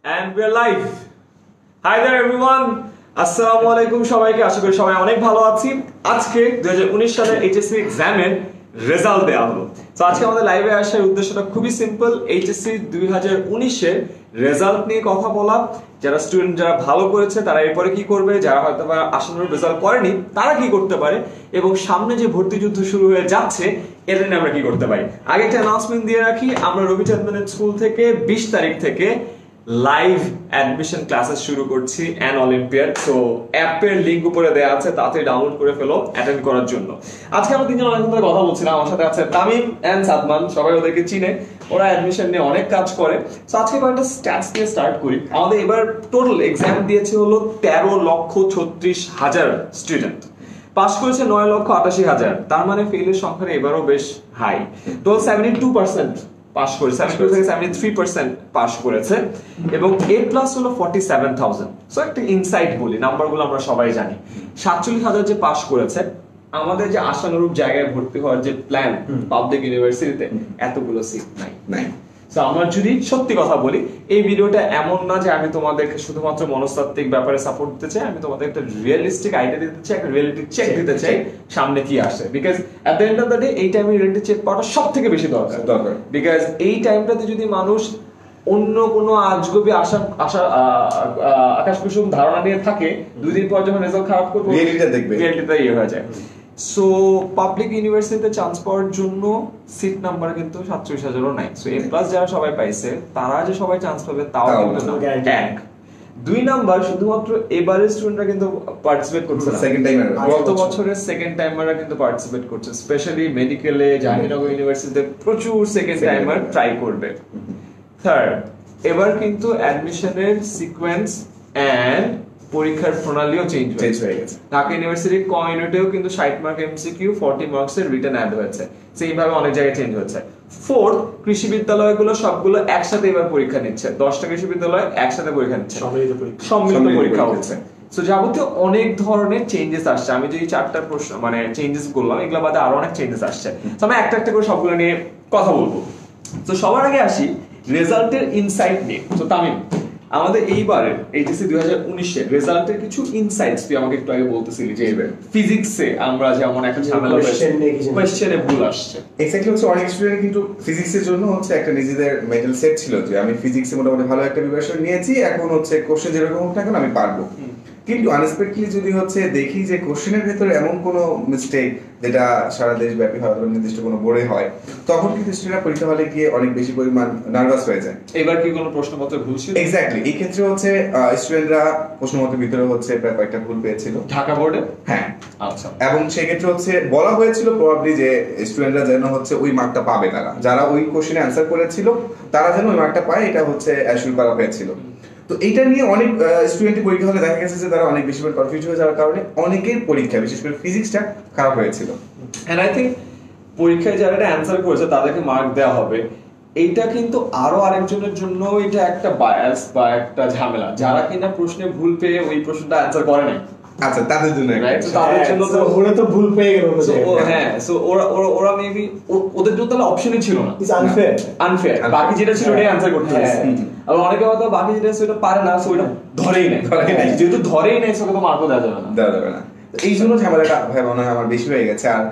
And we're live. Hi there everyone. আসসালামু আলাইকুম সবাইকে, আশা করি সবাই অনেক ভালো আছি। আজকে 2019 সালের এইচএসসি এক্সামের রেজাল্ট দেওয়া হলো। তো আজকে আমাদের লাইভে আসার উদ্দেশ্যটা খুবই সিম্পল, এইচএসসি 2019 এর রেজাল্ট নিয়ে কথা বলা। যারা স্টুডেন্ট যারা ভালো করেছে তারা এরপরে কি করবে, যারা হয়তো বা আশানুরূপ রেজাল্ট করেনি তারা কি করতে পারে, এবং সামনে যে ভর্তি যুদ্ধ শুরু হয়ে যাচ্ছে এটা নিয়ে আমরা কি করতে পারি। আগে একটা অ্যানাউন্সমেন্ট দিয়ে রাখি, আমরা রবিচাঁদ মেনন স্কুল থেকে 20 তারিখ থেকে লাইভ অ্যাডমিশন ক্লাসেস শুরু করছি অ্যান অলিম্পিয়াড। সো অ্যাপের লিংক উপরে দেওয়া আছে, তাতে ডাউনলোড করে ফেলো অ্যাটেন্ড করার জন্য। আজকে আমরা তিনজন অনেক ধরে কথা বলছিলাম, আমার সাথে আছে তামিম এন্ড সাদমান, সবাই ওদেরকে চিনে, ওরা অ্যাডমিশন নিয়ে অনেক কাজ করে। তো আজকে কয়েকটা স্ট্যাটস দিয়ে স্টার্ট করি। আমাদের এবার টোটাল এক্সাম দিয়েছে হলো 13,36,000 স্টুডেন্ট, পাস করেছে 9,88,000, তার মানে ফেলের সংখ্যাটা এবারও বেশ হাই। টোটাল 72% পাস করে, 72 থেকে 73% পাস করেছে, এবং এ প্লাস হলো 47,000। সো একটা ইনসাইট বলি, নাম্বারগুলো আমরা সবাই জানি। 47,000 যে পাস করেছে, আমাদের যে আশানুরূপ জায়গায় ভর্তি হওয়ার যে প্ল্যান পাবলিক ইউনিভার্সিটিতে, এতগুলো সিট নাই। তো আমরা যদি সত্যি কথা বলি, এই ভিডিওটা এমন না যে আমি তোমাদেরকে শুধুমাত্র মনস্তাত্ত্বিক ব্যাপারে সাপোর্ট দিতে চাই, আমি তোমাদের একটা রিয়েলিস্টিক আইডিয়া দিতে চাই, একটা রিয়েলিটি চেক দিতে চাই সামনে কি আসে। Because at the end of the day এই টাইমে রিয়েলিটি চেক পাওয়াটা সব থেকে বেশি দরকার। বিকজ এই টাইমটাতে যদি মানুষ অন্য কোনো আজগবি আকাশ কুসুম ধারণা নিয়ে থাকে, দুই দিন পর যখন রেজাল্ট খারাপ করবে রিয়েলিটিটা ইয়ে হয়ে যায়। সো পাবলিক ইউনিভার্সিটিতে চান্স পাওয়ার জন্য সিট নাম্বার কিন্তু 47,000ও নাই। সো এ প্লাস যারা সবাই পাইছে তারা যে সবাই চান্স পাবে তাও কিন্তু না। এক দুই নাম্বার, শুধুমাত্র এবারের স্টুডেন্টরা কিন্তু পার্টিসিপেট করছে না, সেকেন্ড টাইমার, গত বছরের সেকেন্ড টাইমাররা কিন্তু পার্টিসিপেট করছে। স্পেশালি মেডিকেলে, জাহাঙ্গীরনগর ইউনিভার্সিটিতে প্রচুর সেকেন্ড টাইমার ট্রাই করবে। থার্ড, এবার কিন্তু অ্যাডমিশনের সিকোয়েন্স এন্ড পরীক্ষার প্রণালীও চেঞ্জ হয়ে গেছে। ঢাকা ইউনিভার্সিটির ক ইউনিটেও কিন্তু 60 মার্ক এমসিকিউ, 40 মার্কসের রিটেন অ্যাড হয়েছে। সেইভাবে অনেক জায়গায় চেঞ্জ হচ্ছে। ফোর্থ, কৃষি বিদ্যালয়গুলো সবগুলো একসাথে এবার পরীক্ষা নিচ্ছে, 10টা কৃষি বিদ্যালয় একসাথে পরীক্ষা নিচ্ছে, সম্মিলিত পরীক্ষা হচ্ছে। সো যাবতীয় অনেক ধরনের চেঞ্জেস আসছে। আমি যে 4টা প্রশ্ন মানে চেঞ্জেস করলাম, এগুলো বাদে আরো অনেক চেঞ্জেস আসছে। তো আমি একটা একটা করে সবগুলো নিয়ে কথা বলবো। তো সবার আগে আসি রেজাল্টের ইনসাইট নিয়ে। তো তামিম, আমাদের এইবারের এইচএসসি 2019 এর রেজাল্টের কিছু ইনসাইটস তুই আমাকে একটু আগে বলতেছিলি যে ফিজিক্সে আমরা যেমন একটা ঝামেলা কোশ্চেনে ভুল আসছে। এক্স্যাক্টলি হচ্ছে অনেক স্টুডেন্ট কিন্তু ফিজিক্সের জন্য হচ্ছে একটা নিজেদের মেন্টাল সেট ছিল যে আমি ফিজিক্সে মোটামুটি ভালো একটা প্রিপারেশন নিয়েছি, এখন হচ্ছে কোশ্চেন যেরকম হোক না কেন আমি পারবো। কিন্তু আনএক্সপেক্টেডলি যদি হচ্ছে দেখি যে কোশ্চেনের ভেতরে এমন কোনো মিস্টেক যেটা সারা দেশব্যাপী হয়, নির্দিষ্ট কোনো বোর্ডে হয়, তখন কিন্তু স্টুডেন্টরা পরীক্ষা হলে গিয়ে অনেক বেশি পরিমাণ নার্ভাস হয়ে যায়। এবার কি কোনো প্রশ্নপত্র ভুল ছিল? এক্স্যাক্টলি, এই ক্ষেত্রে হচ্ছে স্টুডেন্টরা প্রশ্নপত্রের ভিতরে হচ্ছে প্রায় কয়েকটা ভুল পেয়েছিল ঢাকা বোর্ডে। হ্যাঁ, আচ্ছা। এবং সেই ক্ষেত্রে হচ্ছে বলা হয়েছিল প্রবাবলি যে স্টুডেন্টরা যেন হচ্ছে ওই মার্কটা পাবে, তারা যারা ওই কোশ্চেনে অ্যান্সার করেছিল তারা যেন ওই মার্কটা পায়, এটা হচ্ছে অ্যাসিউর করা হয়েছিল। তো এইটা নিয়ে অনেক স্টুডেন্টের পরীক্ষা হলে দেখা গেছে যে তারা অনেক বেশি কনফিউজ হয়ে যাওয়ার কারণে অনেকের পরীক্ষা, বিশেষ করে ফিজিক্সটা খারাপ হয়েছিল। এন্ড আই থিংক পরীক্ষায় যারা এটা অ্যানসার করেছে তাদেরকে মার্ক দেওয়া হবে, এইটা কিন্তু আরো আরেকজনের জন্য এটা একটা বায়াস বা একটা ঝামেলা, যারা কিনা প্রশ্নে ভুল পেয়ে ওই প্রশ্নটা অ্যানসার করে নাই। আচ্ছা, তাদের জন্য তাদের জন্য তো ওরা তো ভুল পেয়ে গেল। হ্যাঁ, সো ওরা মেবি ওদের জন্য তাহলে অপশনই ছিল না, আনফেয়ার। বাকি যেটা ছিল ওটাই অ্যানসার করতে হবে। আর অনেকে হয়তো বাকি যেটা সেটা পারে না, সো ওটা ধরেই নেয়, যেহেতু ধরেই নেয় সেটা তো মার্কও দেওয়া যাবে না। এই জন্য ঝামেলাটা ভাই মনে হয় আমার বেশি হয়ে গেছে। আর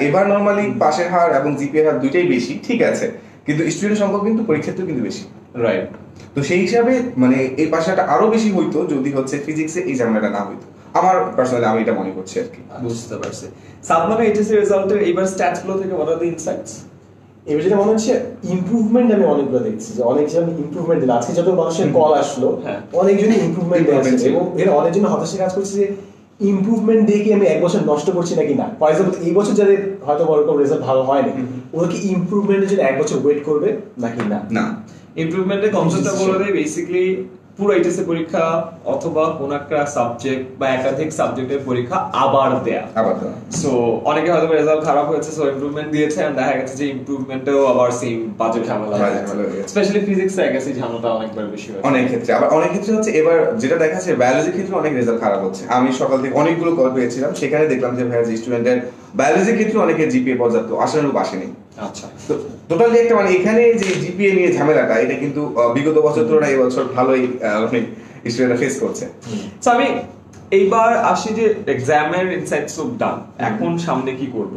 এবার নরমালি পাশের হার এবং জিপিএর হার দুইটাই বেশি, ঠিক আছে, কিন্তু স্টুডেন্ট সংখ্যা কিন্তু পরীক্ষাতেও কিন্তু বেশি, রাইট? তো সেই হিসাবে মানে এই পাশাটা আরো বেশি হইতো যদি হচ্ছে ফিজিক্সে এই ঝামেলাটা না হইতো। আমার পার্সোনালি আমি এটা মনে করছি আর কি। বুঝতে পারছি। সাদমান, এইচএসসি রেজাল্টের এইবার স্ট্যাটস গুলো থেকে what are the insights? এবার যেটা মনে হচ্ছে ইমপ্রুভমেন্ট আমি অনেকগুলো দেখছি, যে অনেকজন ইমপ্রুভমেন্ট দিল। আজকে যত মানুষের কল আসলো, অনেকজনই ইমপ্রুভমেন্ট দিয়েছে, এবং এর অনেকজন হতাশা কাজ করছে যে ইমপ্রুভমেন্ট দিয়ে কি আমি এক বছর নষ্ট করছি নাকি না। ফর এক্সাম্পল, এই বছর যাদের হয়তো ওরকম রেজাল্ট ভালো হয়নি, ওরা কি ইমপ্রুভমেন্টের জন্য এক বছর ওয়েট করবে নাকি না? ইমপ্রুভমেন্টের কনসেপ্টটা বলে দেয় বেসিক্যালি পুরো এইচএসসি পরীক্ষা অথবা কোন একটা সাবজেক্ট বা একাধিক সাবজেক্টের পরীক্ষা আবার দেয়া। সো অনেকে হয়তো রেজাল্ট খারাপ হয়েছে, সো ইমপ্রুভমেন্ট দিয়েছে, এন্ড দেখা গেছে যে ইমপ্রুভমেন্টেও আবার সেম বাজে ঝামেলা হয়েছে। স্পেশালি ফিজিক্সে গেছে ঝামেলাটা অনেকবার বেশি হয় অনেক ক্ষেত্রে। আবার অনেক ক্ষেত্রে হচ্ছে এবার যেটা দেখা যাচ্ছে বায়োলজির ক্ষেত্রে অনেক রেজাল্ট খারাপ হচ্ছে। আমি সকাল থেকে অনেকগুলো কল পেয়েছিলাম, সেখানে দেখলাম যে ভাইয়া স্টুডেন্টের বায়োলজির ক্ষেত্রে অনেকের জিপিএ পর্যাপ্ত আশানুরূপ আসেনি। আচ্ছা, তো টোটালি একটা মানে এখানে যে জিপিএ নিয়ে ঝামেলাটা এটা কিন্তু বিগত বছর তুলনায় এবছর ভালোই মানে স্টুডেন্টরা ফেস করছে। তো আমি এইবার আসি যে এক্সামের ইনসাইটস অফ ডান, এখন সামনে কি করব।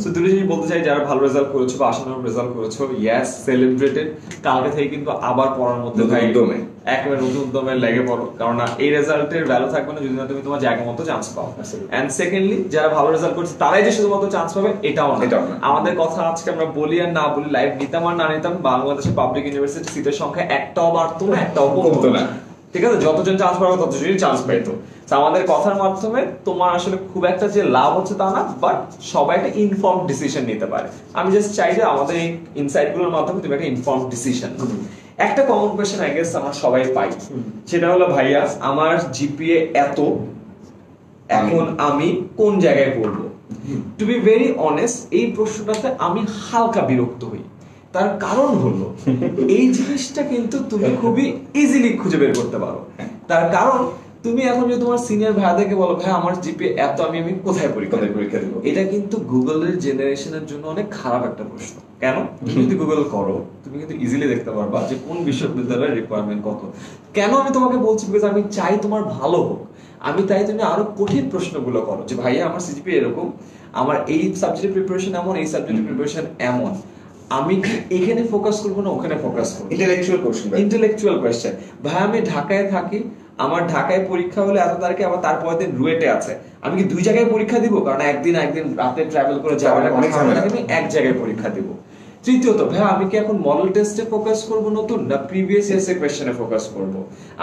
সো দুটো জিনিস বলতে চাই, যারা ভালো রেজাল্ট করেছো বা আশানুরূপ রেজাল্ট করেছো, ইয়েস সেলিব্রেটেড, কালকে থেকে কিন্তু আবার পড়ার মধ্যে নতুন ভাই উদ্যমে। একেবারে নতুন উদ্যমে লেগে পড়ো, কারণ এই রেজাল্টের ভ্যালু থাকবে না যদি না তুমি তোমার জায়গা মতো চান্স পাও। এন্ড সেকেন্ডলি যারা ভালো রেজাল্ট করছে তারাই যে শুধুমাত্র চান্স পাবে এটাও না। আমাদের কথা আজকে আমরা বলি আর না বলি, লাইভ নিতাম আর না নিতাম, বাংলাদেশের পাবলিক ইউনিভার্সিটি সিটের সংখ্যা একটাও বাড়তো না, একটাও কমতো না। ঠিক আছে, যতজন চান্স পাবে ততজনই চান্স পাইতো। আমাদের কথার মাধ্যমে তোমার আসলে খুব একটা যে লাভ হচ্ছে তা না, বাট সবাই একটা ইনফর্ম ডিসিশন নিতে পারে। আমি জাস্ট চাই যে আমাদের এই ইনসাইট গুলোর মাধ্যমে তুমি একটা ইনফর্ম ডিসিশন। একটা কমন কোয়েশ্চেন আই গেস আমরা সবাই পাই, সেটা হলো ভাইয়া আমার জিপিএ এত, এখন আমি কোন জায়গায় পড়বো? টু বি ভেরি অনেস্ট, এই প্রশ্নটাতে আমি হালকা বিরক্ত হই। তার কারণ হলো এই জিনিসটা কিন্তু তুমি খুবই ইজিলি খুঁজে বের করতে পারো। তার কারণ তুমি এখন যদি তোমার সিনিয়র ভাইয়াদেরকে বলো ভাই আমার জিপিএ এত, আমি কোথায় পরীক্ষা দেব, এটা কিন্তু গুগলের জেনারেশনের জন্য অনেক খারাপ একটা প্রশ্ন। কেন? তুমি যদি গুগল করো তুমি কিন্তু ইজিলি দেখতে পারবা যে কোন বিশ্ববিদ্যালয়ের রিকোয়ারমেন্ট কত। কেন আমি তোমাকে বলছি? বিকজ আমি চাই তোমার ভালো হোক। আমি তাই তুমি আরো কঠিন প্রশ্নগুলো করো যে ভাইয়া আমার সিজিপিএ এরকম, আমার এই সাবজেক্টের প্রিপারেশন এমন, এই সাবজেক্টের প্রিপারেশন এমন, আমি কি এখানে ফোকাস করবো না ওখানে ফোকাস করবো? Intellectual question. ভাই আমি ঢাকায় থাকি, আমার ঢাকায় পরীক্ষা হলে এত তারিখে, আবার তারপরের দিন রুয়েটে আছে, আমি কি দুই জায়গায় পরীক্ষা দিব? কারণ একদিন রাতে ট্রাভেল করে যাওয়ার আমি এক জায়গায় পরীক্ষা দিব। তৃতীয়ত ভাই আমি কি এখন মডেল টেস্টে ফোকাস করব নতুন, না প্রিভিয়াস ইয়ার্স এর কোশ্চেনে ফোকাস করব?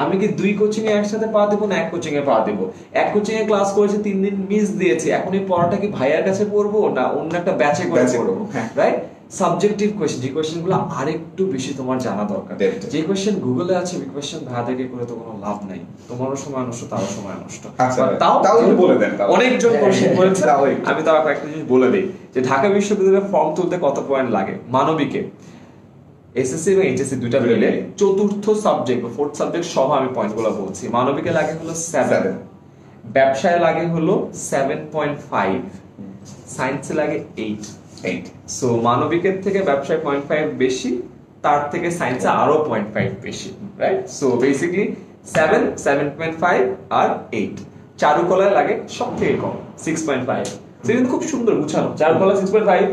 আমি কি দুই কোচিং এ একসাথে পা দেব না এক কোচিং এ পা দেব? এক কোচিং এ ক্লাস করেছি 3 দিন মিস দিয়েছি, এখন এই পড়াটা কি ভাইয়ার কাছে পড়বো না অন্য একটা ব্যাচে করে পড়বো? রাইট? সাবজেক্টিভ কোশ্চেন, যে কোশ্চেনগুলো আরেকটু বেশি তোমার জানা দরকার। যে কোশ্চেন গুগলে আছে ওই কোশ্চেন ভাইয়াদেরকে করে তো কোনো লাভ নাই, তোমারও সময় নষ্ট, তারও সময় নষ্ট। তাও বলে দেন, অনেকজন কোশ্চেন করেছে, আমি তাও একটা জিনিস বলে দেই যে ঢাকা বিশ্ববিদ্যালয়ের ফর্ম তুলতে কত পয়েন্ট লাগে মানবিকে, এসএসসি এবং এইচএসসি দুইটা মিলে চতুর্থ সাবজেক্ট বা ফোর্থ সাবজেক্ট সহ আমি পয়েন্টগুলো বলছি। মানবিকে লাগে হলো 7, ব্যবসায় লাগে হলো 7.5, সায়েন্সে লাগে 8। সো মানবিকের থেকে ব্যবসায় 0.5 বেশি, তার থেকে সায়েন্সে আরো 0.5 বেশি, রাইট? সো বেসিক্যালি 7, 7.5 আর 8। চারুকলায় লাগে সবথেকে কম 6.5। সেটা কিন্তু খুব সুন্দর গুছানো, চারুকলা 6.5,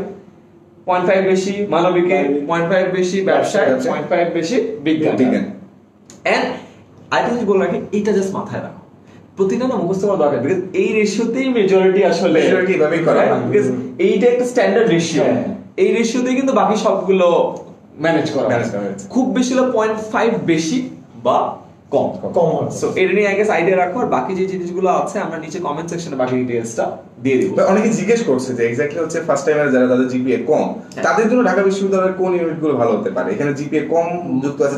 0.5 বেশি মানবিকে, 0.5 বেশি ব্যবসায়, 0.5 বেশি বিজ্ঞান। এন্ড আরেকটা জিনিস বলে রাখি, এটা জাস্ট মাথায় রাখো, প্রতিটা না মুখস্থ করা দরকার, বিকজ এই রেশিওতেই মেজরিটি আসলে এভাবেই করা হয়, বিকজ এইটা একটা স্ট্যান্ডার্ড রেশিও। এই রেশিওতেই কিন্তু বাকি সবগুলো ম্যানেজ করা খুব বেশি হলো 0.5 বেশি বা কম হবে। সো এটা নিয়ে আই গেস আইডিয়া রাখো, আর বাকি যে জিনিসগুলো আছে আমরা নিচে কমেন্ট সেকশনে বাকি ডিটেইলসটা দিয়ে দিব। অনেকে জিজ্ঞেস করছে যে এক্স্যাক্টলি হচ্ছে ফার্স্ট টাইমার যারা তাদের জিপিএ কম, তাদের জন্য ঢাকা বিশ্ববিদ্যালয়ের কোন ইউনিটগুলো ভালো হতে পারে? এখানে জিপিএ কম যুক্ত আছে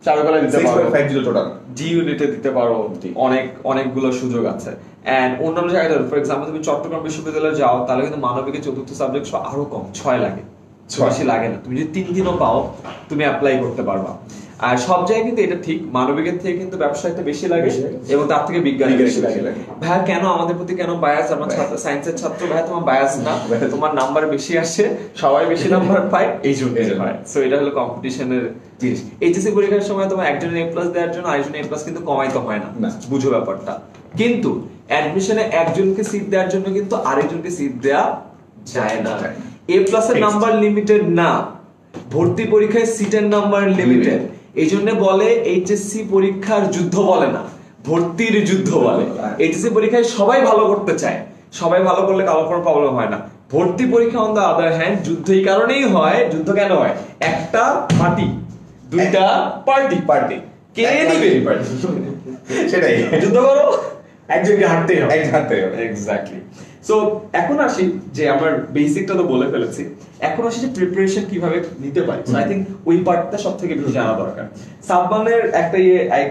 চারুকলা দিতে পারো, 6.50 টোটাল, জি ইউনিটে দিতে পারো, অনেকগুলো সুযোগ আছে। এন্ড অন্যান্য জায়গায় ফর এক্সাম্পল তুমি চট্টগ্রাম বিশ্ববিদ্যালয়ে যাও, তাহলে কিন্তু মানবিকের চতুর্থ সাবজেক্ট আরো কম, 6 লাগে, 6 বেশি লাগে না। তুমি যদি 3 দিনও পাও তুমি অ্যাপ্লাই করতে পারবা। আর সব জায়গায় কিন্তু এটা ঠিক, মানবিকের থেকে কিন্তু ব্যবসায়টা বেশি লাগে এবং তার থেকে বিজ্ঞান বেশি লাগে। ভাই কেন আমাদের প্রতি কেন বায়াস? আমার ছাত্র সায়েন্সের ছাত্র, ভাই তোমার বায়াস না, তোমার নাম্বার বেশি আসে, সবাই বেশি নাম্বার পায়, এই জন্য হয়। সো এটা হলো কম্পিটিশনের জিনিস। এইচএসসি পরীক্ষার সময় তোমার একজনের A+ দেওয়ার জন্য আরেকজনের A+ কিন্তু কমাইতে হয় না, বুঝো ব্যাপারটা। কিন্তু অ্যাডমিশনে একজনকে সিট দেওয়ার জন্য কিন্তু আরেকজনকে সিট দেয়া যায় না। A+ এর নাম্বার লিমিটেড না, ভর্তি পরীক্ষায় সিটের নাম্বার লিমিটেড। এই জন্য বলে এইচএসসি পরীক্ষার যুদ্ধ বলে না, ভর্তির যুদ্ধ বলে। এইচএসসি পরীক্ষায় সবাই ভালো করতে চায়, সবাই ভালো করলে কারো কোনো প্রবলেম হয় না। ভর্তি পরীক্ষা অন দ্য আদার হ্যান্ড যুদ্ধ এই কারণেই হয়। যুদ্ধ কেন হয়? একটা পার্টি, দুইটা পার্টি, কে নিবে সেটাই যুদ্ধ করো, একজনকে হাঁটতেই হবে, এক্স্যাক্টলি। সো এখন আসি যে আমার বেসিকটা তো বলে ফেলেছি, এখন আসি যে প্রিপারেশন কিভাবে নিতে পারি। সো আই থিংক ওই পার্টটা সবথেকে বেশি জানা দরকার। সাবমানের একটা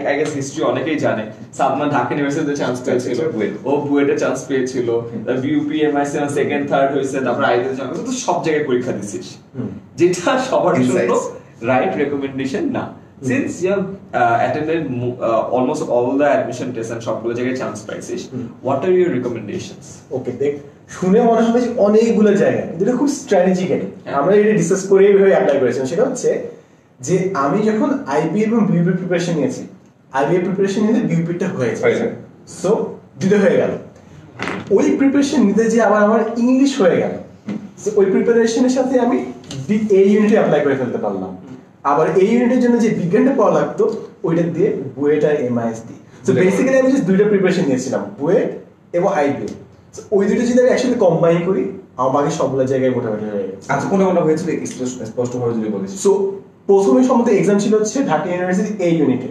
আই গেস হিস্ট্রি অনেকেই জানে। সাবমান ঢাকা ইউনিভার্সিটিতে চান্স পেয়েছিল, ও বুয়েটে চান্স পেয়েছিল, বিউপি এমআইসি সেকেন্ড থার্ড হয়েছে, তারপর আইতে চান্স, তো সব জায়গায় পরীক্ষা দিছিস, যেটা সবার জন্য রাইট রেকমেন্ডেশন না। Since you have attended almost all the admission tests and সবগুলো জায়গায় চান্স পাইছিস, what are your recommendations? Okay দেখ, শুনে মনে হবে যে অনেকগুলো জায়গা, কিন্তু এটা খুব স্ট্র্যাটেজিক্যাল। আমরা এটা ডিসকাস করে এইভাবে অ্যাপ্লাই করেছিলাম। সেটা হচ্ছে যে আমি যখন আইবি এবং বিউপি প্রিপারেশন নিয়েছি, আইবি প্রিপারেশন নিতে বিউপিটা হয়েছে, সো দুটো হয়ে গেল। ওই প্রিপারেশন নিতে যে আবার আমার ইংলিশ হয়ে গেল, ওই প্রিপারেশনের সাথে আমি এই ইউনিটে অ্যাপ্লাই করে ফেলতে পারলাম। আবার এই ইউনিটের জন্য যে বিজ্ঞানটা পড়া লাগতো ওইটা দিয়ে বুয়েট আর এমআইএস দিই। সো বেসিক্যালি আমি জাস্ট দুইটা প্রিপারেশন নিয়েছিলাম, বুয়েট এবং আইবি। ওই দুটো যদি আমি একসাথে কম্বাইন করি আমার বাকি সবগুলো জায়গায় মোটামুটি হয়ে গেছে। আচ্ছা কোনটা হয়েছিল স্পষ্টভাবে যদি বলিস। সো প্রথমে সম্বন্ধে এক্সাম ছিল হচ্ছে ঢাকা ইউনিভার্সিটি এই ইউনিটে।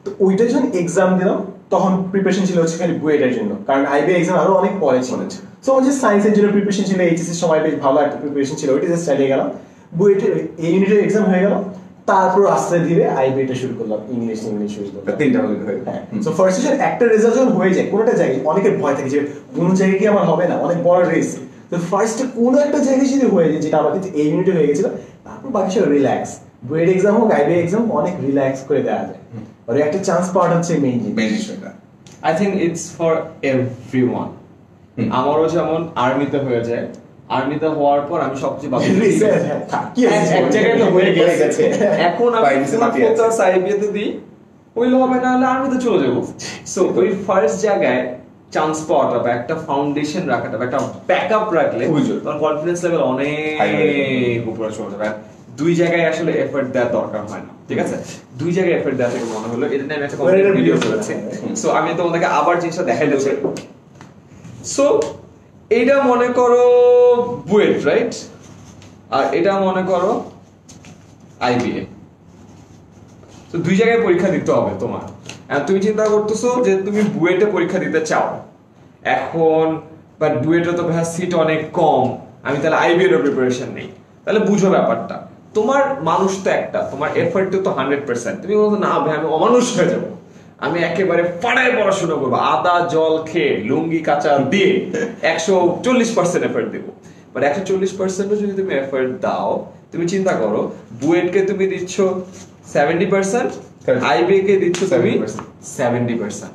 তো ওইটা যখন এক্সাম দিলাম তখন প্রিপারেশন ছিল হচ্ছে খালি বুয়েটের জন্য, কারণ আইবি এক্সাম আরো অনেক পরে ছিল। সো আমার যে সায়েন্সের জন্য প্রিপারেশন ছিল, এইচএসসির সময় বেশ ভালো একটা প্রিপারেশন ছিল, ওইটা জাস্ট চালিয়ে গেলাম। বুয়েটের এই ইউনিটের এক্সাম হয়ে গেল, তারপর আস্তে ধীরে আইবিটা শুরু করলাম, ইংলিশ শুরু করলাম। তিনটা হয়ে গেল। হ্যাঁ, সো ফার্স্ট সেশন একটা রেজাল্ট যখন হয়ে যায় কোনোটা জায়গায় অনেকের ভয় থাকে যে কোন জায়গায় কি আমার হবে না, অনেক বড় রেস। তো ফার্স্টে কোনো একটা জায়গায় যদি হয়ে যায়, যেটা আমার কিন্তু এই ইউনিটে হয়ে গেছিল, তারপর বাকি সব রিল্যাক্স। বুয়েট এক্সাম হোক আইবি এক্সাম অনেক রিল্যাক্স করে দেওয়া যায়, আর একটা চান্স পাওয়াটা হচ্ছে মেইন বিষয়টা। I think it's for everyone. আমারও যেমন আর্মিতে হয়ে যায়, আর্মিতে হওয়ার পর আমি সবচেয়ে এক জায়গায় তো হয়ে গেছে, এখন আমি ফোকাস আইবিতে দিই, হইলে হবে না হলে আর্মিতে চলে যাবো। সো ওই ফার্স্ট জায়গায় চান্স পাওয়াটা বা একটা ফাউন্ডেশন রাখাটা বা একটা ব্যাকআপ রাখলে তোমার কনফিডেন্স লেভেল অনেক উপরে চলে যাবে। দুই জায়গায় আসলে এফর্ট দেওয়ার দরকার হয় না, ঠিক আছে? দুই জায়গায় এফর্ট দেওয়া থেকে মনে হলো, এটা নিয়ে আমি একটা কমপ্লিট ভিডিও করেছি। সো আমি তোমাদেরকে আবার জিনিসটা দেখাইতে চাই। সো এটা মনে করো বুয়েট, রাইট? আর এটা মনে করো আইবিএ। তো দুই জায়গায় পরীক্ষা দিতে হবে তোমার। তুমি চিন্তা করতেছো যে তুমি বুয়েটে পরীক্ষা দিতে চাও এখন, বাট বুয়েটে তো ভাই সিট অনেক কম, আমি তাহলে আইবিএ এর প্রিপারেশন নেই। তাহলে বুঝো ব্যাপারটা, তোমার মানুষ তো একটা, তোমার এফর্ট তো 100%। তুমি বলছো না ভাই আমি অমানুষ হয়ে যাবো, আমি একেবারে ফাড়ায় পড়াশোনা করবো, আদা জল খেয়ে লুঙ্গি কাঁচা দিয়ে 140% এফর্ট দেবো। বাট 140% যদি তুমি এফর্ট দাও, তুমি চিন্তা করো বুয়েটকে তুমি দিচ্ছ 70%, আইবি কে দিচ্ছ তুমি 70%।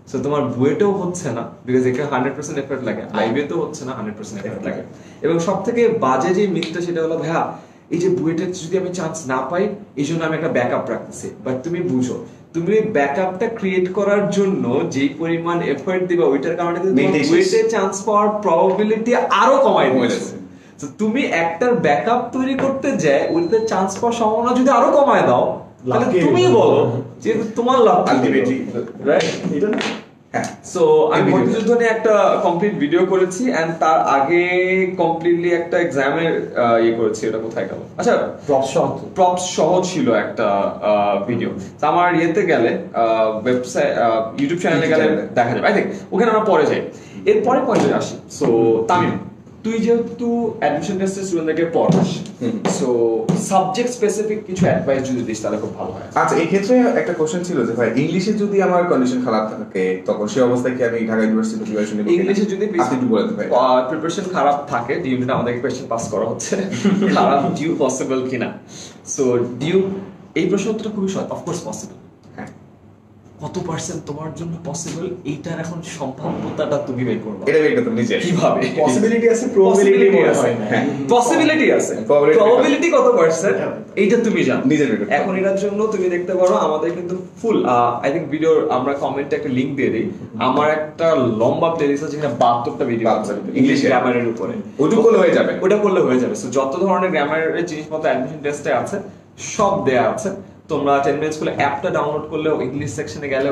সো তোমার বুয়েটেও হচ্ছে না, বিকজ এখানে 100% এফর্ট লাগে, আইবি তেও হচ্ছে না 100% এফর্ট লাগে। এবং সবথেকে বাজে যে মিথটা সেটা হলো ভাইয়া এই যে বুয়েটে যদি আমি চান্স না পাই এই জন্য আমি একটা ব্যাকআপ রাখতেছি। বাট তুমি বুঝো, তুমি ব্যাকআপটা ক্রিয়েট করার জন্য যেই পরিমাণ এফর্ট দিবা ওইটার কারণে কিন্তু বুয়েটে চান্স পাওয়ার প্রবাবিলিটি আরো কমাই দিয়েছে। তো তুমি একটার ব্যাকআপ তৈরি করতে যায় ওইটাতে চান্স পাওয়ার সম্ভাবনা যদি আরো কমায় দাও, তাহলে তুমি বলো যে তোমার লাভ আলটিমেটলি, রাইট? এটা না। সো আমি ভর্তিযুদ্ধ নিয়ে একটা কমপ্লিট ভিডিও করেছি, এন্ড তার আগে কমপ্লিটলি একটা এক্সামের ইয়ে করেছি, এটা কোথায় গেল? আচ্ছা, প্রপস সহ ছিল একটা ভিডিও। তো আমার ইয়েতে গেলে ওয়েবসাইট ইউটিউব চ্যানেলে গেলে দেখা যাবে, আই থিংক ওখানে আমরা পরে যাই। এরপরে পয়েন্টে আসি। সো তামিম, তুই যেহেতু অ্যাডমিশন টেস্টের স্টুডেন্টদেরকে পড়াস, সো সাবজেক্ট স্পেসিফিক কিছু অ্যাডভাইস যদি দিস তাহলে খুব ভালো হয়। আচ্ছা, এই ক্ষেত্রে একটা কোশ্চেন ছিল যে ভাই ইংলিশে যদি আমার কন্ডিশন খারাপ থাকে তখন সেই অবস্থায় কি আমি ঢাকা ইউনিভার্সিটি প্রিপারেশন নিব? ইংলিশে যদি প্রিপারেশন খারাপ থাকে, ডিউটা আমাদেরকে কোশ্চেন পাস করা হচ্ছে খারাপ ডিউ পসিবল কিনা। সো ডিউ, এই প্রশ্ন উত্তরটা খুবই সহজ, অফকোর্স পসিবল। কত পার্সেন্ট তোমার জন্য পসিবল, এইটার এখন সম্ভাব্যতাটা তুমি বের করবে। এটা বের করতে নিজে কিভাবে? পসিবিলিটি আছে, প্রবাবিলিটি আছে। পসিবিলিটি আছে, প্রবাবিলিটি কত পার্সেন্ট এইটা তুমি জানো নিজে বের করতে। এখন এটার জন্য তুমি দেখতে পারো আমাদের কিন্তু ফুল আই থিংক ভিডিওর আমরা কমেন্টে একটা লিংক দিয়ে দিই। আমার একটা লম্বা প্লেলিস্ট আছে যেখানে 72টা ভিডিও আছে ইংলিশ গ্রামারের উপরে। ওটা করলে হয়ে যাবে, ওটা করলে হয়ে যাবে। সো যত ধরনের গ্রামারের জিনিসপত্র অ্যাডমিশন টেস্টে আছে সব দেয়া আছে। তোমরা 10 মিনিটস স্কুলে অ্যাপটা ডাউনলোড করলে ইংলিশ সেকশনে গেলে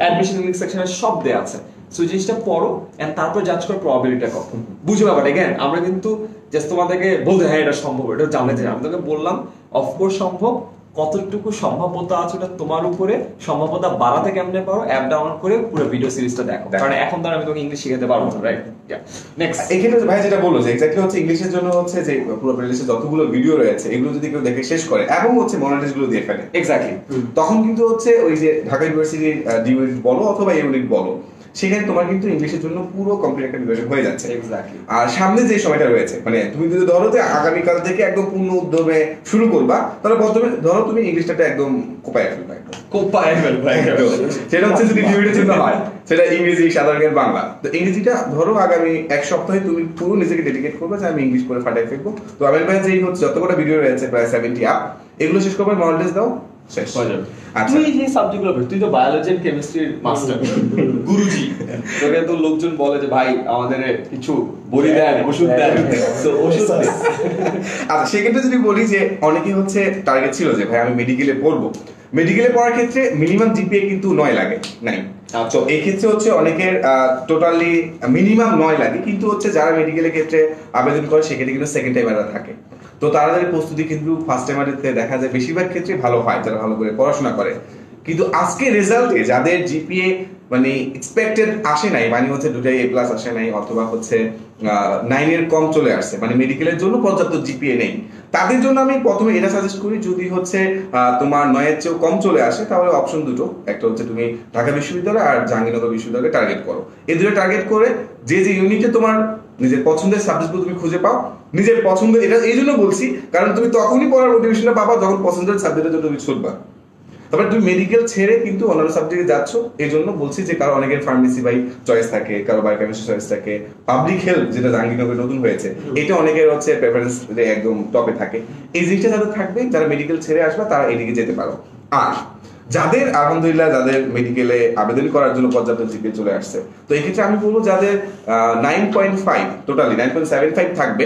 অ্যাডমিশন ইংলিশ সেকশনে সব দেয়া আছে। সো জিনিসটা পড়ো এন্ড তারপর জাজ করো প্রবাবিলিটিটা কত। বুঝো ব্যাপারটা। এগেইন আমরা কিন্তু জাস্ট তোমাদেরকে বলতে হ্যাঁ এটা সম্ভব, এটা জানতে চাই। আমি তোকে বললাম অফকোর্স সম্ভব, কতটুকু সম্ভাব্যতা আছে ওটা তোমার উপরে। সম্ভাব্যতা বাড়াতে কেমনে পারো, অ্যাপ ডাউনলোড করে পুরো ভিডিও সিরিজটা দেখো, কারণ এখন তো আমি তোকে ইংলিশ শিখাতে পারবো না, রাইট? নেক্সট এই ক্ষেত্রে ভাই যেটা বললো যে এক্স্যাক্টলি হচ্ছে ইংলিশের জন্য হচ্ছে যে পুরো প্লেলিস্টে যতগুলো ভিডিও রয়েছে এগুলো যদি কেউ দেখে শেষ করে এবং হচ্ছে মনিটর গুলো দিয়ে ফেলে, এক্স্যাক্টলি তখন কিন্তু হচ্ছে ওই যে ঢাকা ইউনিভার্সিটির ডিউনিট বলো অথবা ইউনিট বলো, সেখানে তোমার কিন্তু ইংলিশের জন্য পুরো কমপ্লিট একটা প্রিপারেশন হয়ে যাচ্ছে। এক্স্যাক্টলি। আর সামনে যে সময়টা রয়েছে, মানে তুমি যদি ধরো যে আগামীকাল থেকে একদম পূর্ণ উদ্যমে শুরু করবা, তাহলে প্রথমে ধরো তুমি ইংলিশটাকে একদম কোপায় ফেলবা একদম। কোপা এমএল ভাই সেটা হচ্ছে যদি ডিবেটের জন্য হয়, সেটা ইংরেজি, সাধারণ জ্ঞান, বাংলা। তো ইংরেজিটা ধরো আগামী এক সপ্তাহে তুমি পুরো নিজেকে ডেডিকেট করবে যে আমি ইংলিশ করে ফাটাই ফেলবো। তো আমির ভাই যেই হচ্ছে যতটা ভিডিও রয়েছে প্রায় 70 আপ, এগুলো শেষ করবে, মডেল টেস্ট দাও, শেষ হয়ে যাবে। আচ্ছা, তুই যে সাবজেক্টগুলো তুই তো বায়োলজি এন্ড কেমিস্ট্রির মাস্টার গুরুজি, তোকে তো লোকজন বলে যে ভাই আমাদের কিছু বই দেন, ওষুধ দেন, তো ওষুধ দে। আচ্ছা সেক্ষেত্রে যদি বলি যে অনেকে হচ্ছে টার্গেট ছিল যে ভাই আমি মেডিকেলে পড়বো, মেডিকেলে পড়ার ক্ষেত্রে মিনিমাম জিপিএ কিন্তু 9 লাগে, 9। তো এই ক্ষেত্রে হচ্ছে অনেকের টোটালি মিনিমাম 9 লাগে, কিন্তু হচ্ছে যারা মেডিকেলের ক্ষেত্রে আবেদন করে সেক্ষেত্রে কিন্তু সেকেন্ড টাইমাররা থাকে। তো তাদের প্রস্তুতি কিন্তু ফার্স্ট টাইমারের দেখা যায় বেশিরভাগ ক্ষেত্রে ভালো হয় যারা ভালো করে পড়াশোনা করে। কিন্তু আজকে রেজাল্টে যাদের জিপিএ মানে এক্সপেক্টেড আসে নাই, মানে হচ্ছে দুটাই A+ আসে নাই, অথবা হচ্ছে 9 এর কম চলে আসছে, মানে মেডিকেলের জন্য পর্যাপ্ত জিপিএ নেই, তাদের জন্য আমি প্রথমে এটা সাজেস্ট করি, যদি হচ্ছে তোমার 9 এর চেয়েও কম চলে আসে তাহলে অপশন দুটো, একটা হচ্ছে তুমি ঢাকা বিশ্ববিদ্যালয় আর জাহাঙ্গীরনগর বিশ্ববিদ্যালয় টার্গেট করো। এই দুটো টার্গেট করে যে যে ইউনিটে তোমার নিজের পছন্দের সাবজেক্টগুলো তুমি খুঁজে পাও, নিজের পছন্দের, এটা এই জন্য বলছি কারণ তুমি তখনই পড়ার মোটিভেশনটা পাবা যখন পছন্দের সাবজেক্টের জন্য তুমি ছুটবা। তারপরে তুমি মেডিকেল ছেড়ে কিন্তু অন্যান্য সাবজেক্টে যাচ্ছ, এই জন্য বলছি যে কারো অনেকের ফার্মেসি বাই চয়েস থাকে, কারো বায়োকেমিস্ট্রি চয়েস থাকে, পাবলিক হেলথ যেটা জাহাঙ্গীরনগরে নতুন হয়েছে এটা অনেকের হচ্ছে প্রেফারেন্স একদম টপে থাকে। এই জিনিসটা যাদের থাকবে, যারা মেডিকেল ছেড়ে আসবে তারা এদিকে যেতে পারো। আর যাদের আলহামদুলিল্লাহ যাদের মেডিকেলে আবেদন করার জন্য পর্যাপ্ত জিপিএ চলে আসছে, তো এই ক্ষেত্রে আমি বলবো যাদের 9.5 টোটালি 9.75 থাকবে,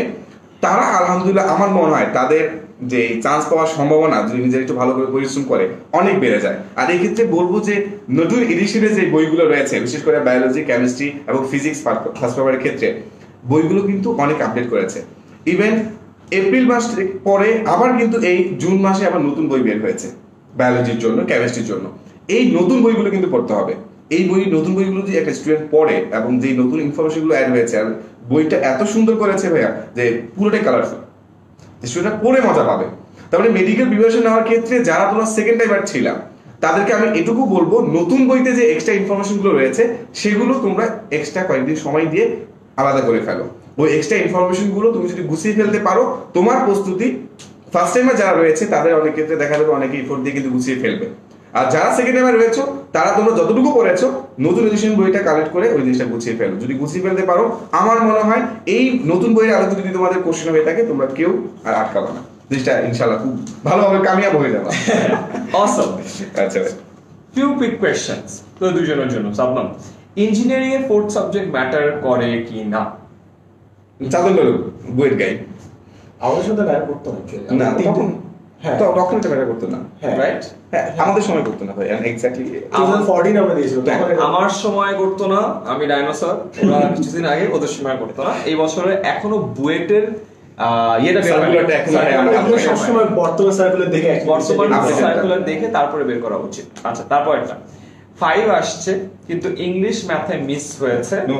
তারা আলহামদুলিল্লাহ আমার মনে হয় তাদের যে চান্স পাওয়ার সম্ভাবনা যদি নিজের একটু ভালো করে পরিশ্রম করে অনেক বেড়ে যায়। আর এই ক্ষেত্রে বলবো যে নতুন এডিশনের যে বইগুলো রয়েছে, বিশেষ করে বায়োলজি, কেমিস্ট্রি এবং ফিজিক্স ফার্স্ট পেপারের ক্ষেত্রে বইগুলো কিন্তু অনেক আপডেট করেছে। ইভেন এপ্রিল মাস পরে আবার কিন্তু এই জুন মাসে আবার নতুন বই বের হয়েছে বায়োলজির জন্য, কেমিস্ট্রির জন্য। এই নতুন বইগুলো কিন্তু পড়তে হবে। এই নতুন বইগুলো যদি একটা স্টুডেন্ট পড়ে এবং যে নতুন ইনফরমেশনগুলো অ্যাড হয়েছে, আর বইটা এত সুন্দর করেছে ভাইয়া যে পুরোটাই কালারফুল, স্টুডেন্টরা পড়ে মজা পাবে। তারপরে মেডিকেল প্রিপারেশন নেওয়ার ক্ষেত্রে যারা তোমরা সেকেন্ড টাইমার ছিলাম, তাদেরকে আমি এটুকু বলবো নতুন বইতে যে এক্সট্রা ইনফরমেশন গুলো রয়েছে সেগুলো তোমরা এক্সট্রা কয়েকদিন সময় দিয়ে আলাদা করে ফেলো। ওই এক্সট্রা ইনফরমেশন গুলো তুমি যদি গুছিয়ে ফেলতে পারো, তোমার প্রস্তুতি ফার্স্ট টাইমার যারা রয়েছে তাদের অনেক ক্ষেত্রে দেখা যাবে অনেকে এফোর্ট দিয়ে কিন্তু গুছিয়ে ফেলবে। আর যারা সেকেন্ড টাইমার রয়েছে তারা তোমরা যতটুকু পড়েছো নতুন এডিশন বইটা কালেক্ট করে ওই জিনিসটা গুছিয়ে ফেলো। যদি গুছিয়ে ফেলতে পারো, আমার মনে হয় এই নতুন বইয়ের আলোকে যদি তোমাদের কোশ্চেন হয়ে থাকে তোমরা কেউ আর আটকাবে না, জিনিসটা ইনশাআল্লাহ খুব ভালোভাবে কামিয়াব হয়ে যাবে। অসম। আচ্ছা, ফিউ কুইক কোশ্চেনস তো দুজনের জন্য। সাবনাম, ইঞ্জিনিয়ারিং এর ফোর্থ সাবজেক্ট ম্যাটার করে কি না? চাদর গেল বইয়ের গাইড আমাদের সাথে ম্যাটার করতো না, না তখন, হ্যাঁ তখন এটা ম্যাটার করতো না, রাইট? হ্যাঁ আমাদের সময় করতো না ভাই, এক্স্যাক্টলি 2014 আমরা দিয়েছিলাম তখন আমার সময় করতো না, আমি ডাইনোসর, ওরা কিছুদিন আগে ওদের সময় করতো না। এই বছরে এখনো বুয়েটের ইয়েটা বের হয়নি। সার্কুলারটা এখন আমরা সবসময় বর্তমান সার্কুলার দেখে বর্তমান সার্কুলার দেখে তারপরে বের করা উচিত। আচ্ছা, তারপর একটা 5 আসছে কিন্তু ইংলিশ ম্যাথে মিস হয়েছে, নো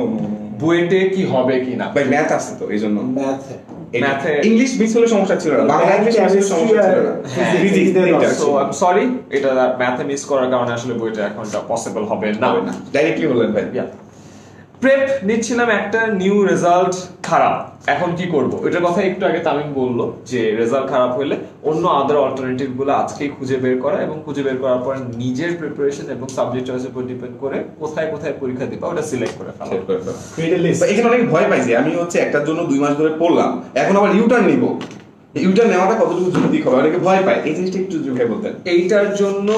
বুয়েটে কি হবে কিনা? ভাই ম্যাথ আছে তো এইজন্য ম্যাথে ম্যাথে ইংলিশ মিস হলে সমস্যা ছিল না, বাংলা ইংলিশ মিস হলে সমস্যা ছিল না, physics so I am sorry, এটা ম্যাথে মিস করার কারণে আসলে বইটা এখন পসিবল হবে না। ডাইরেক্টলি বললেন ভাই। প্রেপ নিচ্ছিলাম, একটা নিউ রেজাল্ট খারাপ, এখন কি করব? এটার কথা একটু আগে তামিম বললো যে রেজাল্ট খারাপ হলে অন্য আদার অল্টারনেটিভ গুলো আজকেই খুঁজে বের করা, এবং খুঁজে বের করার পর নিজের প্রিপারেশন এবং সাবজেক্ট চয়েসের উপর ডিপেন্ড করে কোথায় কোথায় পরীক্ষা দিবা ওটা সিলেক্ট করে ফেলা। এখানে অনেক ভয় পাইছি আমি, হচ্ছে একটার জন্য 2 মাস ধরে পড়লাম, এখন আবার ইউটার্ন নিব, ইউটার্ন নেওয়াটা কতটুকু যুক্তি হবে, অনেকে ভয় পায়, এই জিনিসটা একটু জুড়ে বলতেন। এইটার জন্য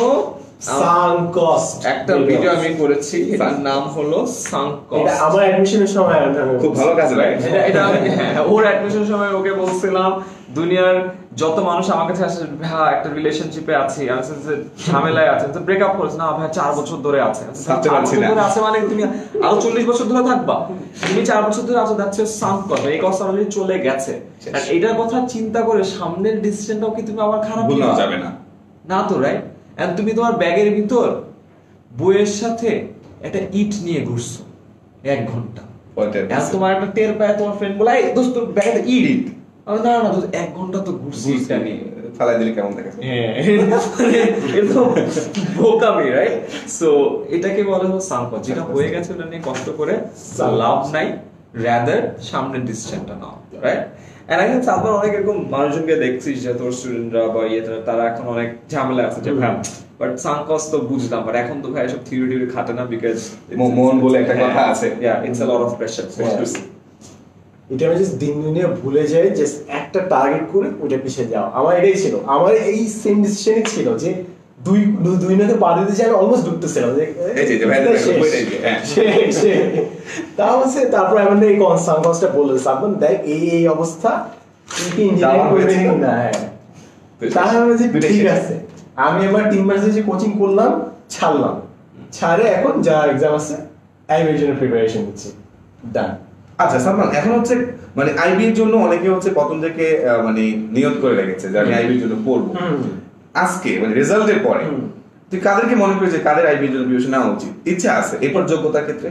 সাঙ্ক কস্ট একটা ভিডিও আমি করেছি, এটার নাম হলো সাঙ্ক কস্ট। এটা আমার অ্যাডমিশনের সময় খুব ভালো কাজে লাগে। এটা আমি ওর অ্যাডমিশন সময় ওকে বলছিলাম, দুনিয়ার যত মানুষ আমার কাছে আসে, ভাই একটা রিলেশনশিপে আছি, আমি যে ঝামেলায় আছে, তো ব্রেকআপ করেছে, না ভাই 4 বছর ধরে আছে, 4 বছর ধরে আছে মানে তুমি আরো 40 বছর ধরে থাকবা, তুমি 4 বছর ধরে আছো, যাচ্ছে সাঙ্ক কস্ট, এই কষ্ট অলরেডি চলে গেছে। আর এটার কথা চিন্তা করে সামনের ডিসিশনটাও কি তুমি আবার খারাপ ভুল না যাবে না, না তো, রাইট? এন্ড তুমি তোমার ব্যাগের ভিতর বইয়ের সাথে একটা ইট নিয়ে ঘুরছো 1 ঘন্টা, আর তোমার একটা টের পায় তোমার ফ্রেন্ড বলে, এই দোস্ত তোর ব্যাগে ইট, আমি না না দোস্ত 1 ঘন্টা তো ঘুরছি এটা নিয়ে, ফালাই দিলে কেমন দেখে? হ্যাঁ এটা বোকামি, রাইট? সো এটাকে বলা হয় সাঙ্ক কস্ট, যেটা হয়ে গেছে ওটা নিয়ে কষ্ট করে লাভ নাই, রাদার সামনের ডিসিশনটা নাও, রাইট? এন্ড আই থিংক আপনারা অনেক এরকম মানুষজনকে দেখছিস যে তোর স্টুডেন্টরা বা ইয়েটা তারা এখন অনেক ঝামেলা আছে যে ভাই বাট সাঙ্ক কস্ট তো বুঝলাম, বাট এখন তো ভাই এসব থিওরি খাটে না, বিকজ মন বলে একটা কথা আছে। It's a lot of pressure. এটা আমি জাস্ট দিন দুনিয়া ভুলে যাই, জাস্ট একটা টার্গেট করে ওটা পিছিয়ে যাও। আমার এটাই ছিল, আমার এই সেম ডিসিশনই ছিল যে দুই নদী পা দিতে যে আমি অলমোস্ট ডুবতেছিলাম যে তারপর এমন এই সানকসটা বললো সাবন দেখ এই অবস্থা, তুই কি ইঞ্জিনিয়ারিং করবি না? হ্যাঁ, তাহলে যে ঠিক আছে। আমি এবার 3 মাস যে কোচিং করলাম, ছাড়লাম, ছাড়ে এখন যা এক্সাম আছে আইবির জন্য প্রিপারেশন নিচ্ছি। ডান। আচ্ছা সালমান, এখন হচ্ছে মানে আইবি এর জন্য অনেকে হচ্ছে প্রথম থেকে মানে নিয়ত করে রেখেছে যে আমি আইবি এর জন্য পড়বো। আজকে মানে রেজাল্টের পরে তুই কাদেরকে মনে করিস যে কাদের আইবি এর জন্য প্রিপারেশন নেওয়া উচিত? ইচ্ছা আছে এরপর যোগ্যতার ক্ষেত্রে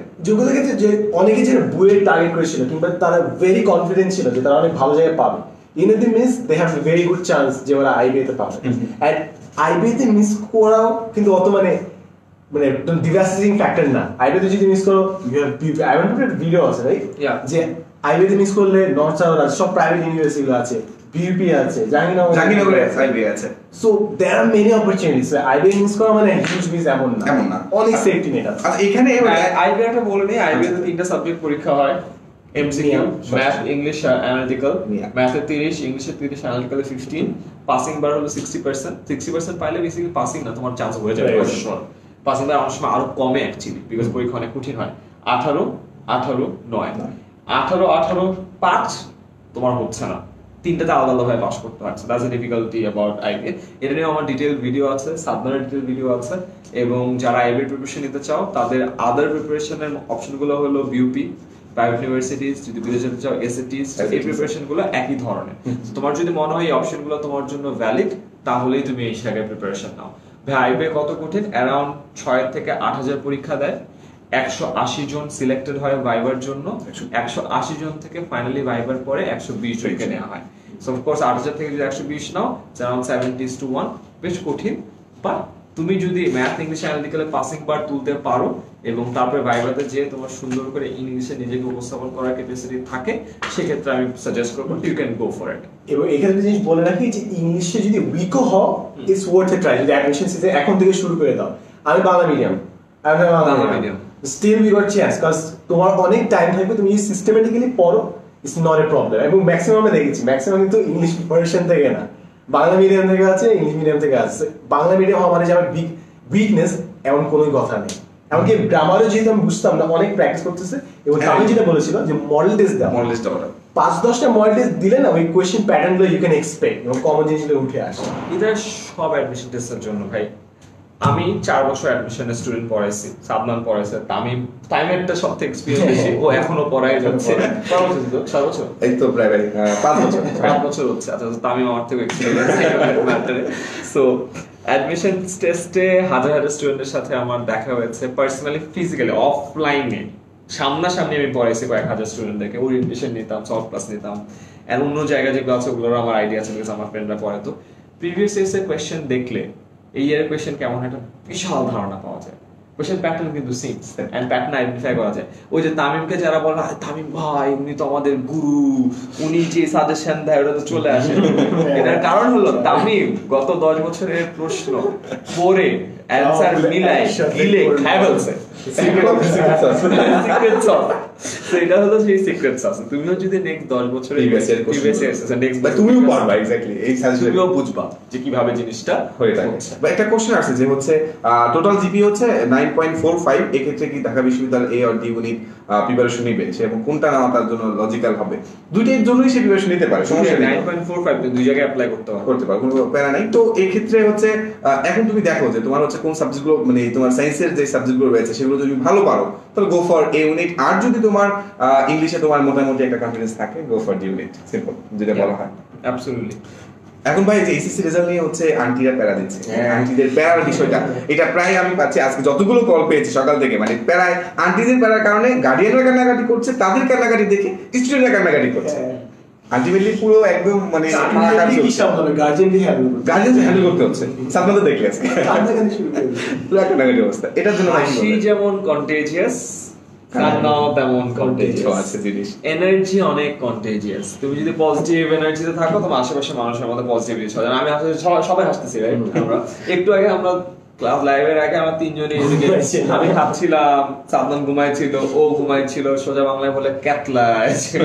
যে অনেকে যে বুয়েট টার্গেট করেছিল কিংবা তারা ভেরি কনফিডেন্ট ছিল যে তারা অনেক ভালো জায়গায় পাবে, unity miss they have very good chance যে ওরা আইবিএ তে পাবে। এন্ড আইবিএ তে মিস করাও কিন্তু অত মানে ডিভাস্টিং ফ্যাক্টর না। আইবিএ তে যদি মিস করো I want to make video আছে রাইট, যে আইবিএ তে মিস করলে নর্থ সাউথ সব প্রাইভেট ইউনিভার্সিটি গুলো আছে, বিউপি আছে, জাহাঙ্গীরনগরে আইবিএ আছে, so there are many opportunities. IBA miss করা মানে হিউজ মিস এমন না, অনেক সেফটি নেট আছে। আচ্ছা এখানে আইবিএ একটা বলে নেই, আইবিএ তে 3টা সাবজেক্ট পরীক্ষা হয়, এমসিকিউ, ম্যাথ, ইংলিশ, অ্যানালিটিক্যাল। ম্যাথে 30, ইংলিশে 30, অ্যানালিটিক্যালে 15। পাসিং বার হলো 60%। 60% পাইলে বেসিক্যালি পাসিং না, তোমার চান্স হয়ে যাবে। পাসিং বার অনেক সময় আরো কমে অ্যাকচুয়ালি, বিকজ পরীক্ষা অনেক কঠিন হয়। 18, 18, 9, 18, 18, 5 তোমার হচ্ছে না, 3টাতে আলাদা আলাদা ভাবে পাস করতে হচ্ছে। That's a difficulty about IBA. এটা নিয়ে আমার ডিটেইল ভিডিও আছে, সাবনার ডিটেইল ভিডিও আছে, এবং যারা আইবিএ প্রিপারেশন নিতে চাও তাদের আদার প্রিপারেশনের অপশনগুলো হলো বিউপি, প্রাইভেট ইউনিভার্সিটিজ, যদি বিদেশে যেতে চাও এসএটিস, এই প্রিপারেশনগুলো একই ধরনের। তোমার যদি মনে হয় এই অপশনগুলো তোমার জন্য ভ্যালিড, তাহলেই তুমি এই জায়গায় প্রিপারেশন নাও। ভাই আইবিএ কত কঠিন, অ্যারাউন্ড 6 থেকে 8,000 পরীক্ষা দেয়, 180 জন সিলেক্টেড হয় ভাইবার জন্য, 180 জন থেকে ফাইনালি ভাইবার পরে 120 জনকে নেওয়া হয়। সো অফ কোর্স 8,000 থেকে যদি 120 নাও, অ্যারাউন্ড 70:1, বেশ কঠিন। বাট তুমি যদি ম্যাথ, ইংলিশ, অ্যানালিটিক্যালে পাসিং বার তুলতে পারো এবং তারপরে ভাইভাতে যে তোমার সুন্দর করে ইংলিশে নিজেকে উপস্থাপন করার ক্যাপাসিটি থাকে, সেক্ষেত্রে আমি সাজেস্ট করবো you can go for it. এবং এখানে জিনিস বলে রাখি যে ইংলিশে যদি উইকও হও, ইটস ওয়ার্থ এ ট্রাই। যদি অ্যাডমিশন সিজে এখন থেকে শুরু করে দাও। আমি Bangla medium, still we got chance, cause তোমার অনেক টাইম থাকবে, তুমি সিস্টেমেটিক্যালি পড়ো, ইটস নট এ প্রবলেম। এবং ম্যাক্সিমাম আমি দেখেছি ম্যাক্সিমাম কিন্তু ইংলিশ প্রিপারেশন থেকে না, বাংলা মিডিয়াম থেকে আছে, ইংলিশ মিডিয়াম থেকে আছে। বাংলা মিডিয়াম হওয়া মানে যে আমার উইকনেস এমন কোনো কথা নেই। এমনকি গ্রামারও যেহেতু আমি বুঝতাম না, অনেক প্র্যাকটিস করতেছে। এবং আমি যেটা বলেছিল যে মডেল টেস্ট দাও, 5-10টা মডেল টেস্ট দিলে না ওই কোয়েশ্চেন প্যাটার্ন গুলো ইউ ক্যান এক্সপেক্ট এবং কমন জিনিসগুলো উঠে আসে। এটা সব অ্যাডমিশন টেস্টের জন্য ভাই। আমি 4 বছর অ্যাডমিশনের স্টুডেন্ট পড়াইছি, সাবনান পড়াইছে, তামিম, টাইমেরটা সব থেকে এক্সপেরিয়েন্স বেশি, ও এখনো পড়াই যাচ্ছে। 4 বছর এই তো প্রায় 5 বছর হচ্ছে। আচ্ছা, তামিম আমার থেকে এক্সপেরিয়েন্স। সো অ্যাডমিশন টেস্টে হাজার হাজার স্টুডেন্টের সাথে আমার দেখা হয়েছে, পার্সোনালি, ফিজিক্যালি, অফলাইনে সামনাসামনি আমি পড়াইছি কয়েক হাজার স্টুডেন্টদেরকে, ওরিয়েন্টেশন নিতাম, সফট ক্লাস নিতাম, আর অন্য জায়গায় যেগুলো আছে ওগুলোর আমার আইডিয়া আছে, বিকজ আমার ফ্রেন্ডরা পড়াতো। প্রিভিয়াস ইয়ার্স এর কোয়েশ্চেন দেখলে এই ইয়ারের কোয়েশ্চেন কেমন একটা বিশাল ধারণা পাওয়া যায়। কোয়েশ্চেন প্যাটার্ন কিন্তু সেম, এন্ড প্যাটার্ন আইডেন্টিফাই করা যায়। ওই যে তামিমকে যারা বলে তামিম ভাই উনি তো আমাদের গুরু, উনি যে সাজেশন দেয় ওটা তো চলে আসে। এটার কারণ হলো তামিম গত 10 বছরের প্রশ্ন পড়ে অ্যানসার মিলায় গিলে খায় ফেলছে। সিক্রেট সস, তো এটা হলো সেই সিক্রেট সস। তুমিও যদি নেক্সট 10 বছরের তুমিও পারবা এক্স্যাক্টলি এই সাজেশন, তুমিও বুঝবা যে কিভাবে জিনিসটা হয়ে থাকে। বা একটা কোশ্চেন আছে যে হচ্ছে টোটাল জিপি হচ্ছে 9.45, এক্ষেত্রে কি ঢাকা বিশ্ববিদ্যালয় এ আর ডি ইউনিট প্রিপারেশন নিবে সে, এবং কোনটা নেওয়া তার জন্য লজিক্যাল হবে, দুইটার জন্যই সে প্রিপারেশন নিতে পারে, সমস্যা নেই। 9.45 দুই জায়গায় অ্যাপ্লাই করতে পারে, কোনো প্যারা নাই। তো এই ক্ষেত্রে হচ্ছে এখন তুমি দেখো যে তোমার হচ্ছে কোন সাবজেক্টগুলো, মানে তোমার সায়েন্সের যে সাবজেক্টগুলো রয়েছে সেগুলো যদি ভালো পারো তাহলে গো ফর এ ইউনিট। আর যদি তোমার ইংলিশে তোমার মোটামুটি একটা কনফিডেন্স থাকে, go for D unit, simple যেটা বলা হয়। অ্যাবসলিউটলি। এখন ভাই যে এসএসসি রেজাল্ট নিয়ে হচ্ছে আন্টিরা প্যারা দিচ্ছে, আন্টিদের প্যারার বিষয়টা, এটা প্রায় আমি পাচ্ছি আজকে যতগুলো কল পেয়েছি সকাল থেকে, মানে প্যারায় আন্টিদের প্যারার কারণে গার্ডিয়ানরা কান্নাকাটি করছে, তাদের কান্নাকাটি দেখে স্টুডেন্টরা কান্নাকাটি করছে। আলটিমেটলি পুরো একদম মানে গার্জিয়ান হ্যান্ডেল করতে হচ্ছে। সামনে দেখলে আজকে পুরো কান্নাকাটি অবস্থা। এটার জন্য হাসি যেমন কন্টেজিয়াস, কান্নাও তেমন কন্টেজিয়াস, এনার্জি অনেক কন্টেজিয়াস। তুমি যদি পজিটিভ এনার্জিতে থাকো তোমার আশেপাশে মানুষের মধ্যে পজিটিভিটি ছড়ায়। আমি আসলে সবাই হাসতেছি, রাইট? আমরা একটু আগে আমরা ক্লাস লাইভের আগে আমার তিনজনই এদিকে আমি খাচ্ছিলাম, সাদমান ঘুমাইছিল, ও ঘুমাইছিল, সোজা বাংলায় বলে ক্যাতলা ছিল,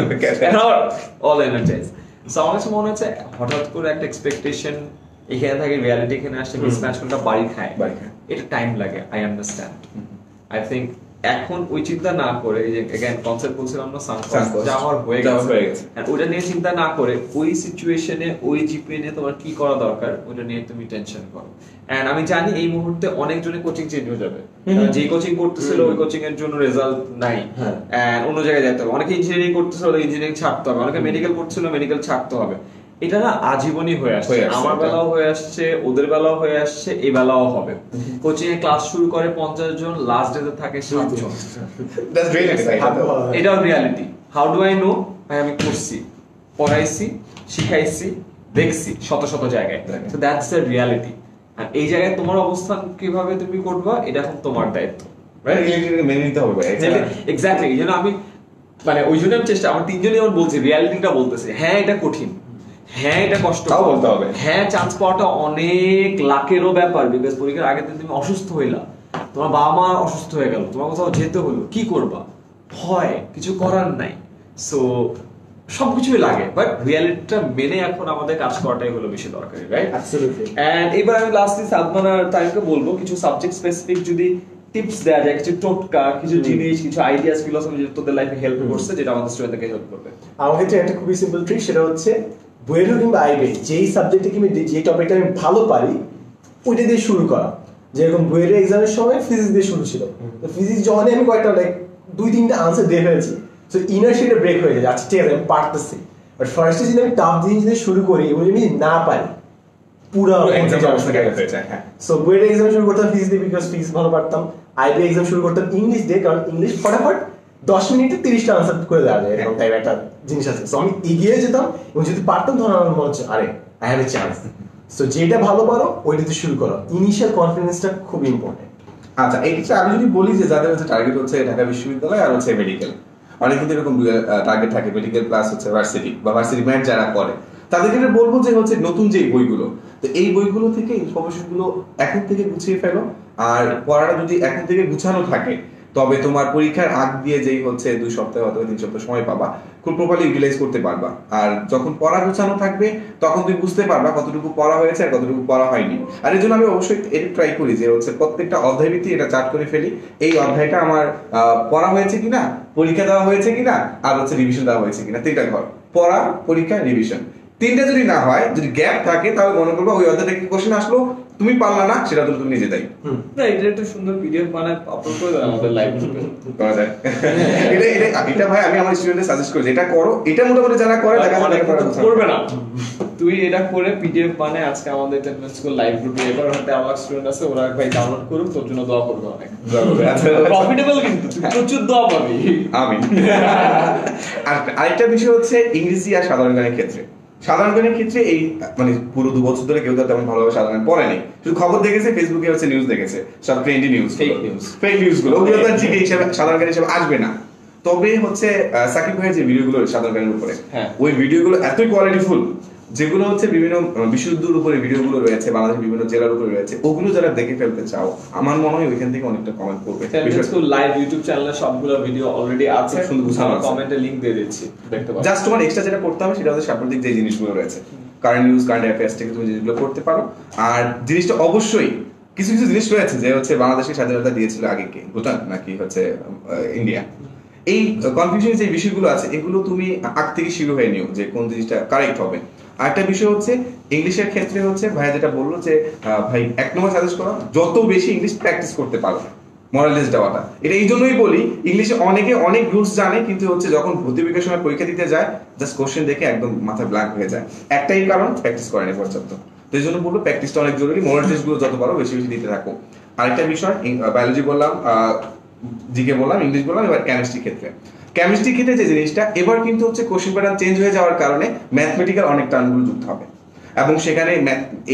অল এনার্জাইজ। সো আমার কাছে মনে হচ্ছে হঠাৎ করে একটা এক্সপেকটেশন এখানে থাকে, রিয়ালিটি এখানে আসছে, মিসম্যাচ কোনটা বাড়ি খায়, এটা টাইম লাগে, আই আন্ডারস্ট্যান্ড। আই থিঙ্ক এখন ওই চিন্তা না করে, এই যে এগেইন কনসেপ্ট বলছিলাম না, যা হওয়ার হয়ে গেছে, ওটা নিয়ে চিন্তা না করে ওই সিচুয়েশনে ওই জিপিএ নিয়ে তোমার কি করা দরকার ওটা নিয়ে তুমি টেনশন করো। এন্ড আমি জানি এই মুহূর্তে অনেকজনের কোচিং চেঞ্জ হয়ে যাবে, যে কোচিং করতেছিল ওই কোচিং এর জন্য রেজাল্ট নাই, এন্ড অন্য জায়গায় যেতে হবে। অনেকে ইঞ্জিনিয়ারিং করতেছিল, ওদের ইঞ্জিনিয়ারিং ছাড়তে হবে, অনেকে মেডিকেল করছিল, মেডিকেল ছাড়তে হবে। এটা না আজীবনই হয়ে আসছে, আমার বেলাও হয়ে আসছে, ওদের বেলাও হয়ে আসছে, এই বেলাও হবে। কোচিং এ ক্লাস শুরু করে 50 জন, লাস্ট ডে তে থাকে 7 জন। এটাও reality. How do I know? ভাই আমি করছি, পড়াইছি, শিখাইছি, দেখছি শত শত জায়গায়। So that's the reality. আর এই জায়গায় তোমার অবস্থান কিভাবে তুমি করবা এটা এখন তোমার দায়িত্ব, রাইট? রিয়েলিটিকে মেনে নিতে হবে। এক্স্যাক্টলি। এই জন্য আমি মানে ওই জন্য আমি চেষ্টা, আমার তিনজনই আমার বলছি, রিয়ালিটিটা বলতেছে, হ্যাঁ এটা কঠিন, হ্যাঁ এটা কষ্ট বলতে হবে, হ্যাঁ চান্স পাওয়াটা অনেক লাখেরও ব্যাপার। বিকজ পরীক্ষার আগের দিন তুমি অসুস্থ হইলা, তোমার বাবা মা অসুস্থ হয়ে গেল, তোমার কোথাও যেতে হলো, কি করবা? ভয়, কিছু করার নাই। সো সবকিছুই লাগে, বাট রিয়ালিটিটা মেনে এখন আমাদের কাজ করাটাই হলো বেশি দরকারি, রাইট? অ্যাবসলিউটলি। এন্ড এবার আমি লাস্টলি সাদমান আর তাইমকে বলবো কিছু সাবজেক্ট স্পেসিফিক যদি টিপস দেয়া যায়, কিছু টোটকা, কিছু জিনিস, কিছু আইডিয়াস, ফিলোসফি যেটা তোদের লাইফে হেল্প করছে, যেটা আমাদের স্টুডেন্টদেরকে হেল্প করবে। আমার ক্ষেত্রে একটা খুবই সিম্পল ট্রিক, সেটা হচ্ছে বইয়ের কিংবা আইবে যেই সাবজেক্টে কিংবা যে টপিকটা আমি ভালো পারি ওইটা দিয়ে শুরু করা। যেরকম বইয়ের এক্সামের সময় ফিজিক্স দিয়ে শুরু ছিল, তো ফিজিক্স যখনই আমি কয়েকটা লাইক 2-3টা আনসার দিয়ে ফেলেছি, সো ইনার্সিয়াটা ব্রেক হয়ে যায়, আচ্ছা ঠিক আছে আমি পারতেছি। বাট ফার্স্টে যদি আমি টাফ জিনিস দিয়ে শুরু করি এবং যদি না পারি পুরো সো বইয়ের এক্সাম শুরু করতাম ফিজিক্স দিয়ে, বিকজ ফিজিক্স ভালো পারতাম। আইবি এক্সাম শুরু করতাম ইংলিশ দিয়ে, কারণ ইংলিশ ফটাফট 10 মিনিটে 30টা আনসার করে দেওয়া যায়, এরকম টাইপ একটা জিনিস আছে। সো আমি এগিয়ে যেতাম এবং যদি পারতাম তখন আমার মনে হচ্ছে আরে I have a chance. So যেটা ভালো পারো ওইটাতে শুরু করো, ইনিশিয়াল কনফিডেন্সটা খুব ইম্পর্টেন্ট। আচ্ছা, এই ক্ষেত্রে আমি যদি বলি যে যাদের হচ্ছে টার্গেট হচ্ছে ঢাকা বিশ্ববিদ্যালয় আর হচ্ছে মেডিকেল, অনেক কিন্তু এরকম টার্গেট থাকে, মেডিকেল প্লাস হচ্ছে ভার্সিটি বা ভার্সিটি ম্যাট যারা করে, তাদের ক্ষেত্রে বলবো যে হচ্ছে নতুন যে বইগুলো, তো এই বইগুলো থেকে ইনফরমেশন গুলো এখন থেকে গুছিয়ে ফেলো। আর পড়াটা যদি এখন থেকে গুছানো থাকে তবে তোমার পরীক্ষার আগ দিয়ে যেই হচ্ছে 2 সপ্তাহ অথবা 3 সপ্তাহ সময় পাবা, খুব প্রপারলি ইউটিলাইজ করতে পারবা। আর যখন পড়া গুছানো থাকবে তখন তুমি বুঝতে পারবা কতটুকু পড়া হয়েছে আর কতটুকু পড়া হয়নি। আর এর জন্য আমি অবশ্যই এটা ট্রাই করি যে হচ্ছে প্রত্যেকটা অধ্যায় ভিত্তিক এটা চার্ট করে ফেলি, এই অধ্যায়টা আমার পড়া হয়েছে কিনা, পরীক্ষা দেওয়া হয়েছে কিনা, আর হচ্ছে রিভিশন দেওয়া হয়েছে কিনা। 3টা ঘর, পড়া, পরীক্ষা, রিভিশন। 3টা যদি না হয়, যদি গ্যাপ থাকে, তাহলে মনে করবো ওই অধ্যায় থেকে কোশ্চেন আসলো, তুমি পারলা না, সেটা তো তুমি নিজে দায়ী। না, এটা একটা সুন্দর পিডিএফ বানায় আপলোড করে দাও আমাদের লাইভ গ্রুপে, করা যায়। এটা ভাই আমি আমার স্টুডেন্টদের সাজেস্ট করি, এটা করো, এটা মোটামুটি যারা করে দেখা করবে না, তুই এটা করে পিডিএফ বানায় আজকে আমাদের টেনমেন্ট স্কুল লাইভ গ্রুপে এবার হাতে আমার স্টুডেন্ট আছে, ওরা ভাই ডাউনলোড করুক, তোর জন্য দোয়া করবে, অনেক প্রফিটেবল, কিন্তু তুই প্রচুর দোয়া পাবি। আমি আরেকটা বিষয় হচ্ছে ইংরেজি আর সাধারণ জ্ঞানের ক্ষেত্রে, সাধারণ জ্ঞানের ক্ষেত্রে এই মানে পুরো 2 বছর ধরে কেউ তো তেমন ভালোভাবে সাধারণ জ্ঞান পড়েনি, শুধু খবর দেখেছে, ফেসবুকে হচ্ছে নিউজ দেখেছে, সব ট্রেন্ডি নিউজ, ফেক নিউজ গুলো, ওগুলো তো জিকে হিসেবে সাধারণ জ্ঞান হিসেবে আসবে না। তবে হচ্ছে সাকিব ভাইয়ের যে ভিডিওগুলো সাধারণ জ্ঞানের উপরে, ওই ভিডিওগুলো এতই কোয়ালিটিফুল, যেগুলো হচ্ছে বিভিন্ন বিশুদ্ধর উপরে ভিডিওগুলো রয়েছে, বাংলাদেশের বিভিন্ন জেলার উপরে রয়েছে, ওগুলো যারা দেখে ফেলতে চাও আমার মনে হয় ওইখান থেকে অনেকটা কমেন্ট করবে। লাইভ ইউটিউব চ্যানেলে সবগুলো ভিডিও অলরেডি আছে, সুন্দর কমেন্টে লিংক দিয়ে দিচ্ছি, দেখতে পারো। জাস্ট তোমার এক্সট্রা যেটা করতে হবে সেটা হচ্ছে সাম্প্রতিক যে জিনিসগুলো রয়েছে, কারেন্ট নিউজ, কারেন্ট অ্যাফেয়ার্স থেকে তুমি যেগুলো করতে পারো। আর জিনিসটা অবশ্যই কিছু কিছু জিনিস রয়েছে যে হচ্ছে বাংলাদেশের স্বাধীনতা দিয়েছিল আগে কে, ভুটান নাকি হচ্ছে ইন্ডিয়া, এই কনফিউশন যে বিষয়গুলো আছে এগুলো তুমি আগ থেকে শুরু হয়ে নিও যে কোন জিনিসটা কারেক্ট হবে। আরেকটা বিষয় হচ্ছে ইংলিশের ক্ষেত্রে হচ্ছে ভাই যেটা বললো যে ভাই 1 নম্বর সাজেস্ট করা, যত বেশি ইংলিশ প্র্যাকটিস করতে পারো, মরালেস দেওয়াটা। এটা এই জন্যই বলি, ইংলিশে অনেকে অনেক রুলস জানে, কিন্তু হচ্ছে যখন ভর্তি পরীক্ষার সময় পরীক্ষা দিতে যায় জাস্ট কোশ্চেন দেখে একদম মাথা ব্ল্যাঙ্ক হয়ে যায়, একটাই কারণ প্র্যাকটিস করেনি পর্যাপ্ত। তো এই জন্য বলবো প্র্যাকটিসটা অনেক জরুরি, মরাল টেস্ট গুলো যত পারো বেশি বেশি দিতে থাকো। আরেকটা বিষয়, বায়োলজি বললাম, জিকে বললাম, ইংলিশ বললাম, এবার কেমিস্ট্রি ক্ষেত্রে, কেমিস্ট্রি ক্ষেত্রে যে জিনিসটা এবার কিন্তু হচ্ছে কোশ্চেন প্যাটার্ন চেঞ্জ হয়ে যাওয়ার কারণে ম্যাথমেটিক্যাল অনেক টার্মগুলো যুক্ত হবে, এবং সেখানে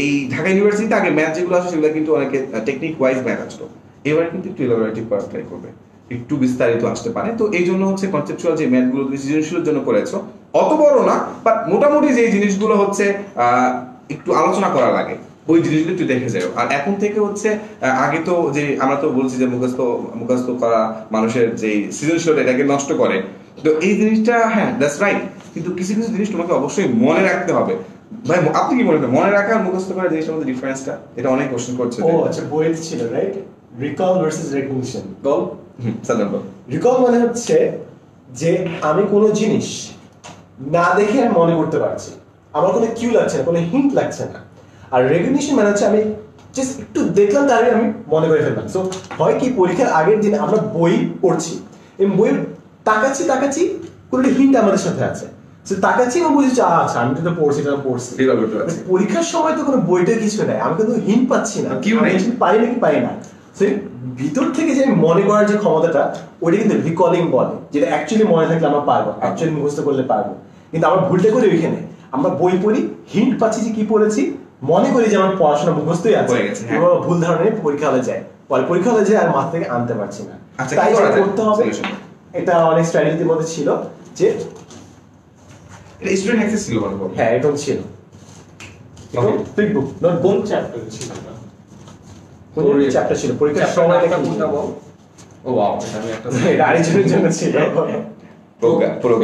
এই ঢাকা ইউনিভার্সিটিতে আগে ম্যাথ যেগুলো আছে সেগুলো কিন্তু অনেকে টেকনিক ওয়াইজ ম্যাথ আসতো, এবার কিন্তু একটু ইলাবোরেটিভ করার ট্রাই করবে, একটু বিস্তারিত আসতে পারে। তো এই জন্য হচ্ছে কনসেপচুয়াল যে ম্যাথগুলো সৃজনশীলের জন্য করেছো, অত বড় না বাট মোটামুটি যে জিনিসগুলো হচ্ছে একটু আলোচনা করা লাগে ওই জিনিসগুলো একটু দেখে যাও। আর এখন থেকে হচ্ছে আগে তো যে আমরা তো বলছি যে মুখস্থ করা মানুষের যে সৃজনশীলতা এটাকে নষ্ট করে, তো এই জিনিসটা হ্যাঁ দ্যাটস রাইট, কিন্তু কিছু কিছু জিনিস তোমাকে অবশ্যই মনে রাখতে হবে। ভাই আপনি কি মনে করেন মনে রাখা আর মুখস্থ করা জিনিসটার মধ্যে ডিফারেন্সটা? এটা অনেক কোশ্চেন করছে। ও আচ্ছা, বইতে ছিল রাইট, রিকল ভার্সেস রেকগনিশন। সাধারণত রিকল মানে হচ্ছে যে আমি কোনো জিনিস না দেখে আমি মনে করতে পারছি, আমার কোনো কিউ লাগছে না, কোনো হিন্ট লাগছে না। আর রেকগনিশন মানে হচ্ছে আমি জাস্ট একটু দেখলাম তার আমি মনে করে ফেললাম। সো হয় কি, পরীক্ষার আগের দিন আমরা বই পড়ছি এবং বই তাকাচ্ছি কোনো হিন্ট আমাদের সাথে আছে, সো তাকাচ্ছি এবং বুঝছি আচ্ছা আমি তো পড়ছি, এটা পড়ছি। পরীক্ষার সময় তো কোনো বইটা কিছু নাই, আমি কিন্তু হিন্ট পাচ্ছি না, কিউ নেই, পারি নাকি পারি না। সো ভিতর থেকে যে মনে করার যে ক্ষমতাটা, ওইটা কিন্তু রিকলিং বলে, যেটা অ্যাকচুয়ালি মনে থাকলে আমরা পারবো, অ্যাকচুয়ালি মুখস্থ করলে পারবো। কিন্তু আমরা ভুলটা করি ওইখানে, আমরা বই পড়ি, হিন্ট পাচ্ছি যে কি পড়েছি, মনে করি যে আমার পড়াশোনা মুখস্থই আছে, এবং ভুল ধারণে পরীক্ষা হলে যায়, পরে পরীক্ষা হলে যায় আর মাথা থেকে আনতে পারছি না। তাই যেটা করতে হবে, এটা অনেক স্ট্র্যাটেজির মধ্যে ছিল যে স্টুডেন্ট অ্যাক্সেস ছিল বলবো। হ্যাঁ এটা ছিল পিক বুক, নট কোন চ্যাপ্টার ছিল না, কোন চ্যাপ্টার ছিল পরীক্ষার সময় একটা কোনটা বল। ও ওয়াও, এটা আমি একটা এটা আরেকজনের জন্য ছিল।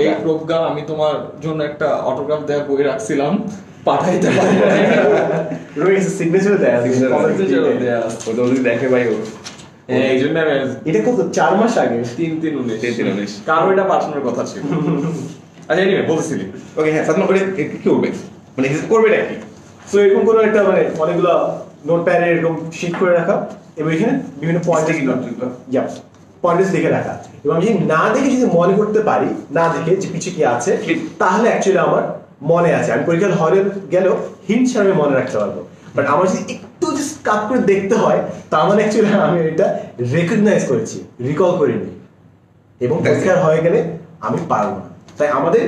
এই প্রজ্ঞা, আমি তোমার জন্য একটা অটোগ্রাফ দেয়া বই রাখছিলাম, পাঠাইতে পারি রয়েছে সিগনেচার দেয়া আছে, ওটা যদি দেখে ভাই ও এই জন্য এটা কত 4 মাস আগে 3-3-19 কারো এটা পাঠানোর কথা ছিল। আচ্ছা এনিওয়ে বলছিলি, ওকে হ্যাঁ সাধারণত করে কি করবে মানে এক্সারসাইজ করবে নাকি? সো এরকম কোনো একটা মানে অনেকগুলো নোটপ্যাডে এরকম শীট করে রাখা এবং এখানে বিভিন্ন পয়েন্টে পয়েন্টস লিখে রাখা, এবং আমি যদি না দেখে যদি মনে করতে পারি, না দেখে যে পিছে কি আছে, তাহলে অ্যাকচুয়ালি আমার মনে আছে। আমি পরীক্ষার হলে গেলেও হিন্ট ছাড়া আমি মনে রাখতে পারবো, বাট আমার যদি একটু জাস্ট কাট করে দেখতে হয়, তার মানে অ্যাকচুয়ালি আমি এটা রেকগনাইজ করেছি, রিকল করিনি, এবং পরীক্ষার হয়ে গেলে আমি পারবো না। তাই আমাদের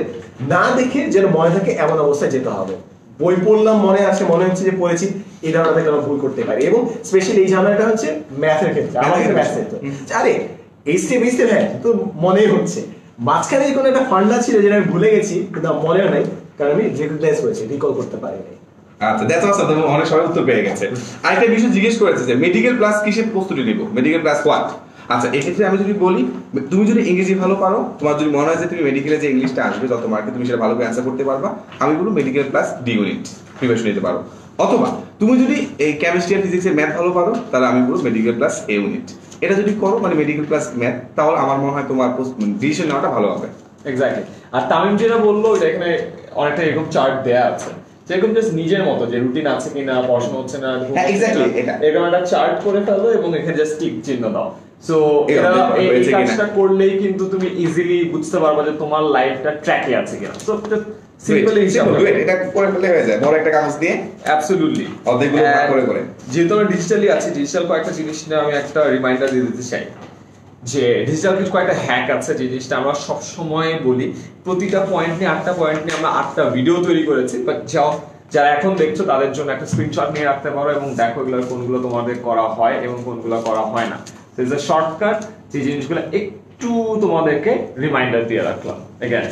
না দেখে যেন মনে থাকে এমন অবস্থায় যেতে হবে। বই পড়লাম, মনে আছে, মনে হচ্ছে যে পড়েছি, এই ধরনের থেকে আমরা ভুল করতে পারি। এবং স্পেশালি এই ঝামেলাটা হচ্ছে ম্যাথের ক্ষেত্রে, আমার ক্ষেত্রে ম্যাথ ক্ষেত্রে, আরে এই স্টেপ হ্যাঁ তো মনেই হচ্ছে, মাঝখানে কোনো একটা ফান্ডা ছিল যেটা আমি ভুলে গেছি, কিন্তু আমার মনেও নাই, কারণ আমি রেকগনাইজ করেছি, রিকল করতে পারি নাই। আচ্ছা দ্যাটস অসাম, তুমি অনেক সবাই উত্তর পেয়ে গেছে। আরেকটা বিষয় জিজ্ঞেস করেছে যে মেডিকেল ক্লাস কিসের প্রস্তুতি নিব, মেডিকেল ক্লাস হোয়াট? আচ্ছা এক্ষেত্রে আমি যদি বলি, তুমি যদি ইংরেজি ভালো পারো, তোমার যদি মনে হয় যে তুমি মেডিকেলে যে ইংলিশটা আসবে যত মার্কে তুমি সেটা ভালো করে অ্যান্সার করতে পারবা, আমি বলবো medical class D unit preparation নিতে পারো। অথবা তুমি যদি এই কেমিস্ট্রি আর ফিজিক্সের ম্যাথ ভালো পারো, তাহলে আমি বলবো মেডিকেল ক্লাস এ ইউনিট। এটা যদি করো মানে মেডিকেল ক্লাস ম্যাথ, তাহলে আমার মনে হয় তোমার ডিসিশন নেওয়াটা ভালো হবে। এক্স্যাক্টলি। আর তামিম যেটা বললো, যে এখানে অনেকটা এরকম চার্ট দেয়া আছে, যেরকম জাস্ট নিজের মতো যে রুটিন আছে কিনা, পড়াশোনা হচ্ছে না, এরকম একটা চার্ট করে ফেলো এবং এখানে জাস্ট টিক চিহ্ন দাও। সো এই কাজটা করলেই কিন্তু তুমি ইজিলি বুঝতে পারবে যে তোমার লাইফটা ট্র্যাকে আছে কিনা। সো সিম্পলি এটা করে ফেললে হয়ে যায়, বড় একটা কাগজ দিয়ে অ্যাবসলিউটলি অর্ধেকগুলো ভাগ করে করে। যেহেতু আমরা ডিজিটালি আছি, ডিজিটাল কয়েকটা জিনিস নিয়ে আমি একটা রিমাইন্ডার দিয়ে দিতে চাই, যে ডিজিটাল কিছু কয়েকটা হ্যাক আছে, যে জিনিসটা আমরা সব সময় বলি, প্রতিটা পয়েন্ট নিয়ে 8টা পয়েন্ট নিয়ে আমরা 8টা ভিডিও তৈরি করেছি, বাট যারা এখন দেখছো তাদের জন্য একটা স্ক্রিনশট নিয়ে রাখতে পারো এবং দেখো এগুলোর কোনগুলো তোমাদের করা হয় এবং কোনগুলো করা হয় না। সো ইটস আ শর্টকাট, যে জিনিসগুলো একটু তোমাদেরকে রিমাইন্ডার দিয়ে রাখলাম এগেইন।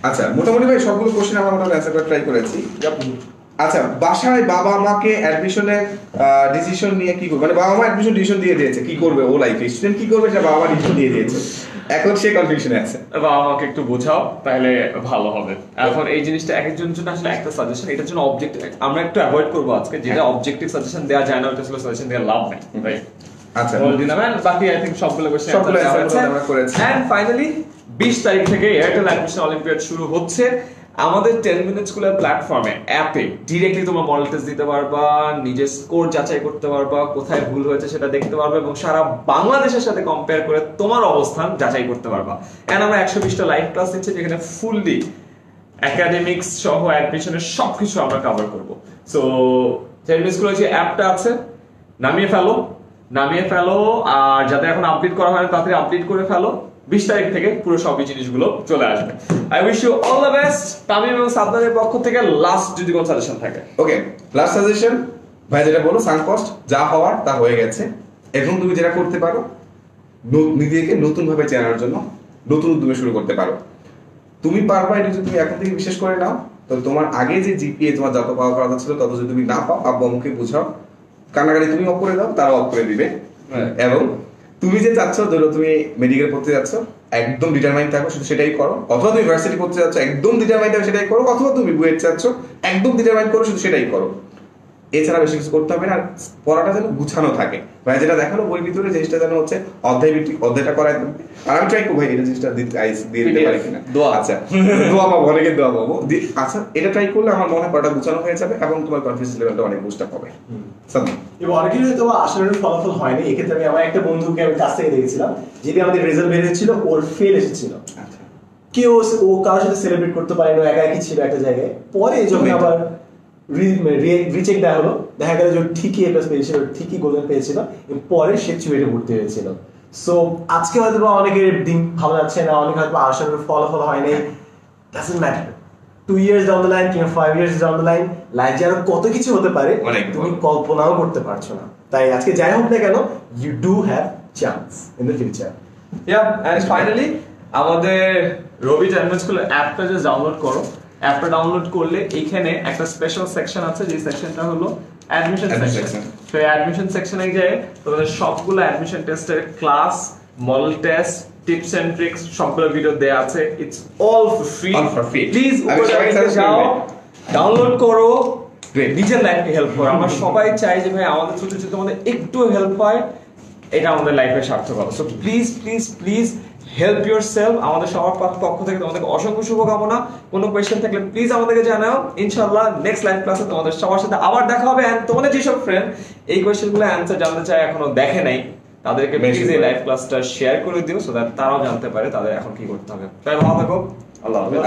আচ্ছা মোটামুটি ভাই সবগুলো কোশ্চেন আমরা মোটামুটি অ্যান্সার করে ট্রাই করেছি। আচ্ছা বাসায় বাবা মাকে অ্যাডমিশনের ডিসিশন নিয়ে কি করবে, মানে বাবা মা অ্যাডমিশন ডিসিশন দিয়ে দিয়েছে, কি করবে ও লাইফে, স্টুডেন্ট কি করবে সেটা বাবা মা ডিসিশন দিয়ে দিয়েছে, এখন সে কনফিউশনে আছে। বাবা মাকে একটু বোঝাও, তাহলে ভালো হবে। এখন এই জিনিসটা এক একজনের জন্য আসলে একটা সাজেশন, এটার জন্য অবজেক্টিভ আমরা একটু অ্যাভয়েড করবো আজকে, যেটা অবজেক্টিভ সাজেশন দেওয়া যায় না, ওটা আসলে সাজেশন দেওয়ার লাভ নাই, রাইট? আচ্ছা বাকি আই থিংক সবগুলো কোশ্চেন আমরা করেছি। এন্ড ফাইনালি 20 তারিখ থেকে এয়ারটেল অ্যাডমিশন অলিম্পিয়াড শুরু হচ্ছে। আমাদের 10 মিনিট স্কুলের প্ল্যাটফর্মে অ্যাপে ডিরেক্টলি তোমার মডেল টেস্ট দিতে পারবা, নিজের স্কোর যাচাই করতে পারবা, কোথায় ভুল হয়েছে সেটা দেখতে পারবে এবং সারা বাংলাদেশের সাথে কম্পেয়ার করে তোমার অবস্থান যাচাই করতে পারবা। এন্ড আমরা 120টা লাইভ ক্লাস দিচ্ছি, যেখানে ফুললি একাডেমিক্স সহ অ্যাডমিশনের সবকিছু আমরা কভার করব। সো 10 মিনিট স্কুলের যে অ্যাপটা আছে নামিয়ে ফেলো, আর যাদের এখন আপডেট করা হয় তাড়াতাড়ি আপডেট করে ফেলো। 20 তারিখ থেকে পুরো সবই জিনিসগুলো চলে আসবে। I wish you all the best. Tamim এবং সাদনানের পক্ষ থেকে লাস্ট যদি কোনো সাজেশন থাকে। ওকে লাস্ট সাজেশন ভাই, যেটা বলো সাঙ্ক কস্ট যা হওয়ার তা হয়ে গেছে, এখন তুমি যেটা করতে পারো নিজেকে নতুন ভাবে চেনার জন্য নতুন উদ্যমে শুরু করতে পারো। তুমি পারবা, এটা যদি তুমি এখন থেকে বিশ্বাস করে নাও, তো তোমার আগে যে জিপিএ তোমার যত পাওয়ার কথা ছিল তত যদি তুমি না পাও, আব্বু আম্মুকে বুঝাও, কান্নাকাটি তুমি অফ করে দাও, তারা অফ করে দিবে। এবং তুমি যে চাচ্ছ, ধরো তুমি মেডিকেল পড়তে যাচ্ছ, একদম ডিটারমাইন্ড থাকো, শুধু সেটাই করো। অথবা তুমি ইউনিভার্সিটি পড়তে যাচ্ছ, একদম ডিটারমাইন্ড থাকো, সেটাই করো। অথবা তুমি বুয়েট চাচ্ছ, একদম ডিটারমাইন্ড করো, শুধু সেটাই করো। এছাড়া বেশি কিছু করতে হবে না। আর পড়াটা যেন গুছানো থাকে, ভাই যেটা দেখানো বই ভিতরে জিনিসটা যেন হচ্ছে অধ্যায় ভিত্তিক, অধ্যায়টা করাই দেবে। আর আমি ট্রাই করবো ভাই এটা জিনিসটা দিয়ে দিতে পারি কিনা। আচ্ছা, দোয়া পাবো, অনেকে দোয়া পাবো। আচ্ছা, এটা ট্রাই করলে আমার মনে হয় পড়াটা গুছানো হয়ে যাবে এবং তোমার কনফিডেন্স লেভেলটা অনেক বুস্ট আপ হবে। এবং অনেকের হয়তো আশানুরূপ ফলাফল হয়নি। এক্ষেত্রে আমি আমার একটা বন্ধুকে আমি কাছ থেকে দেখেছিলাম, যেটি আমাদের রেজাল্ট বের হয়েছিল, ওর ফেল এসেছিল। কেউ ও কারোর সাথে সেলিব্রেট করতে পারেনি, একা একই ছিল একটা জায়গায়। পরে যখন আবার রিচেক দেওয়া হলো, দেখা গেল যে ঠিকই এ প্লাস পেয়েছিল, ঠিকই গোল্ডেন পেয়েছিল, পরে সে চুয়েটে ভর্তি হয়েছিল। সো আজকে হয়তো বা অনেকের দিন ভালো যাচ্ছে না, অনেকে হয়তো আশানুরূপ ফলাফল হয়নি, doesn't matter. 2 years down the line কিংবা 5 years down the line, life যে আরো কত কিছু হতে পারে তুমি কল্পনাও করতে পারছো না। তাই আজকে যাই হোক না কেন, you do have chance in the future. And finally আমাদের রবি টাইমস স্কুল অ্যাপটা যে ডাউনলোড করো, অ্যাপটা ডাউনলোড করলে এইখানে একটা স্পেশাল সেকশন আছে, যে সেকশনটা হলো অ্যাডমিশন সেকশন। তো অ্যাডমিশন সেকশনে গিয়ে তোমাদের সবগুলো অ্যাডমিশন টেস্টের class, model test, tips and tricks সবগুলো ভিডিও দেয়া আছে। It's all for free. Please উপরে যাও, ডাউনলোড করো, নিজের লাইফকে হেল্প করো। আমরা সবাই চাই যে ভাই আমাদের ছোট ছোট তোমাদের একটু হেল্প হয়, এটা আমাদের লাইফে সার্থক হবে। So please please please help yourself. আমাদের সবার পক্ষ থেকে তোমাদেরকে অসংখ্য শুভকামনা। কোনো কোয়েশ্চেন থাকলে প্লিজ আমাদেরকে জানাও। ইনশাআল্লাহ নেক্সট লাইভ ক্লাসে তোমাদের সবার সাথে আবার দেখা হবে। এন্ড তোমাদের যেসব ফ্রেন্ড এই কোয়েশ্চেনগুলো অ্যানসার জানতে চায়, এখনো দেখে নাই, তাদেরকে প্লিজ এই লাইভ ক্লাসটা শেয়ার করে দিও, সো দ্যাট তারাও জানতে পারে তাদের এখন কি করতে হবে। তাই ভালো থাকো, আল্লাহ হাফেজ।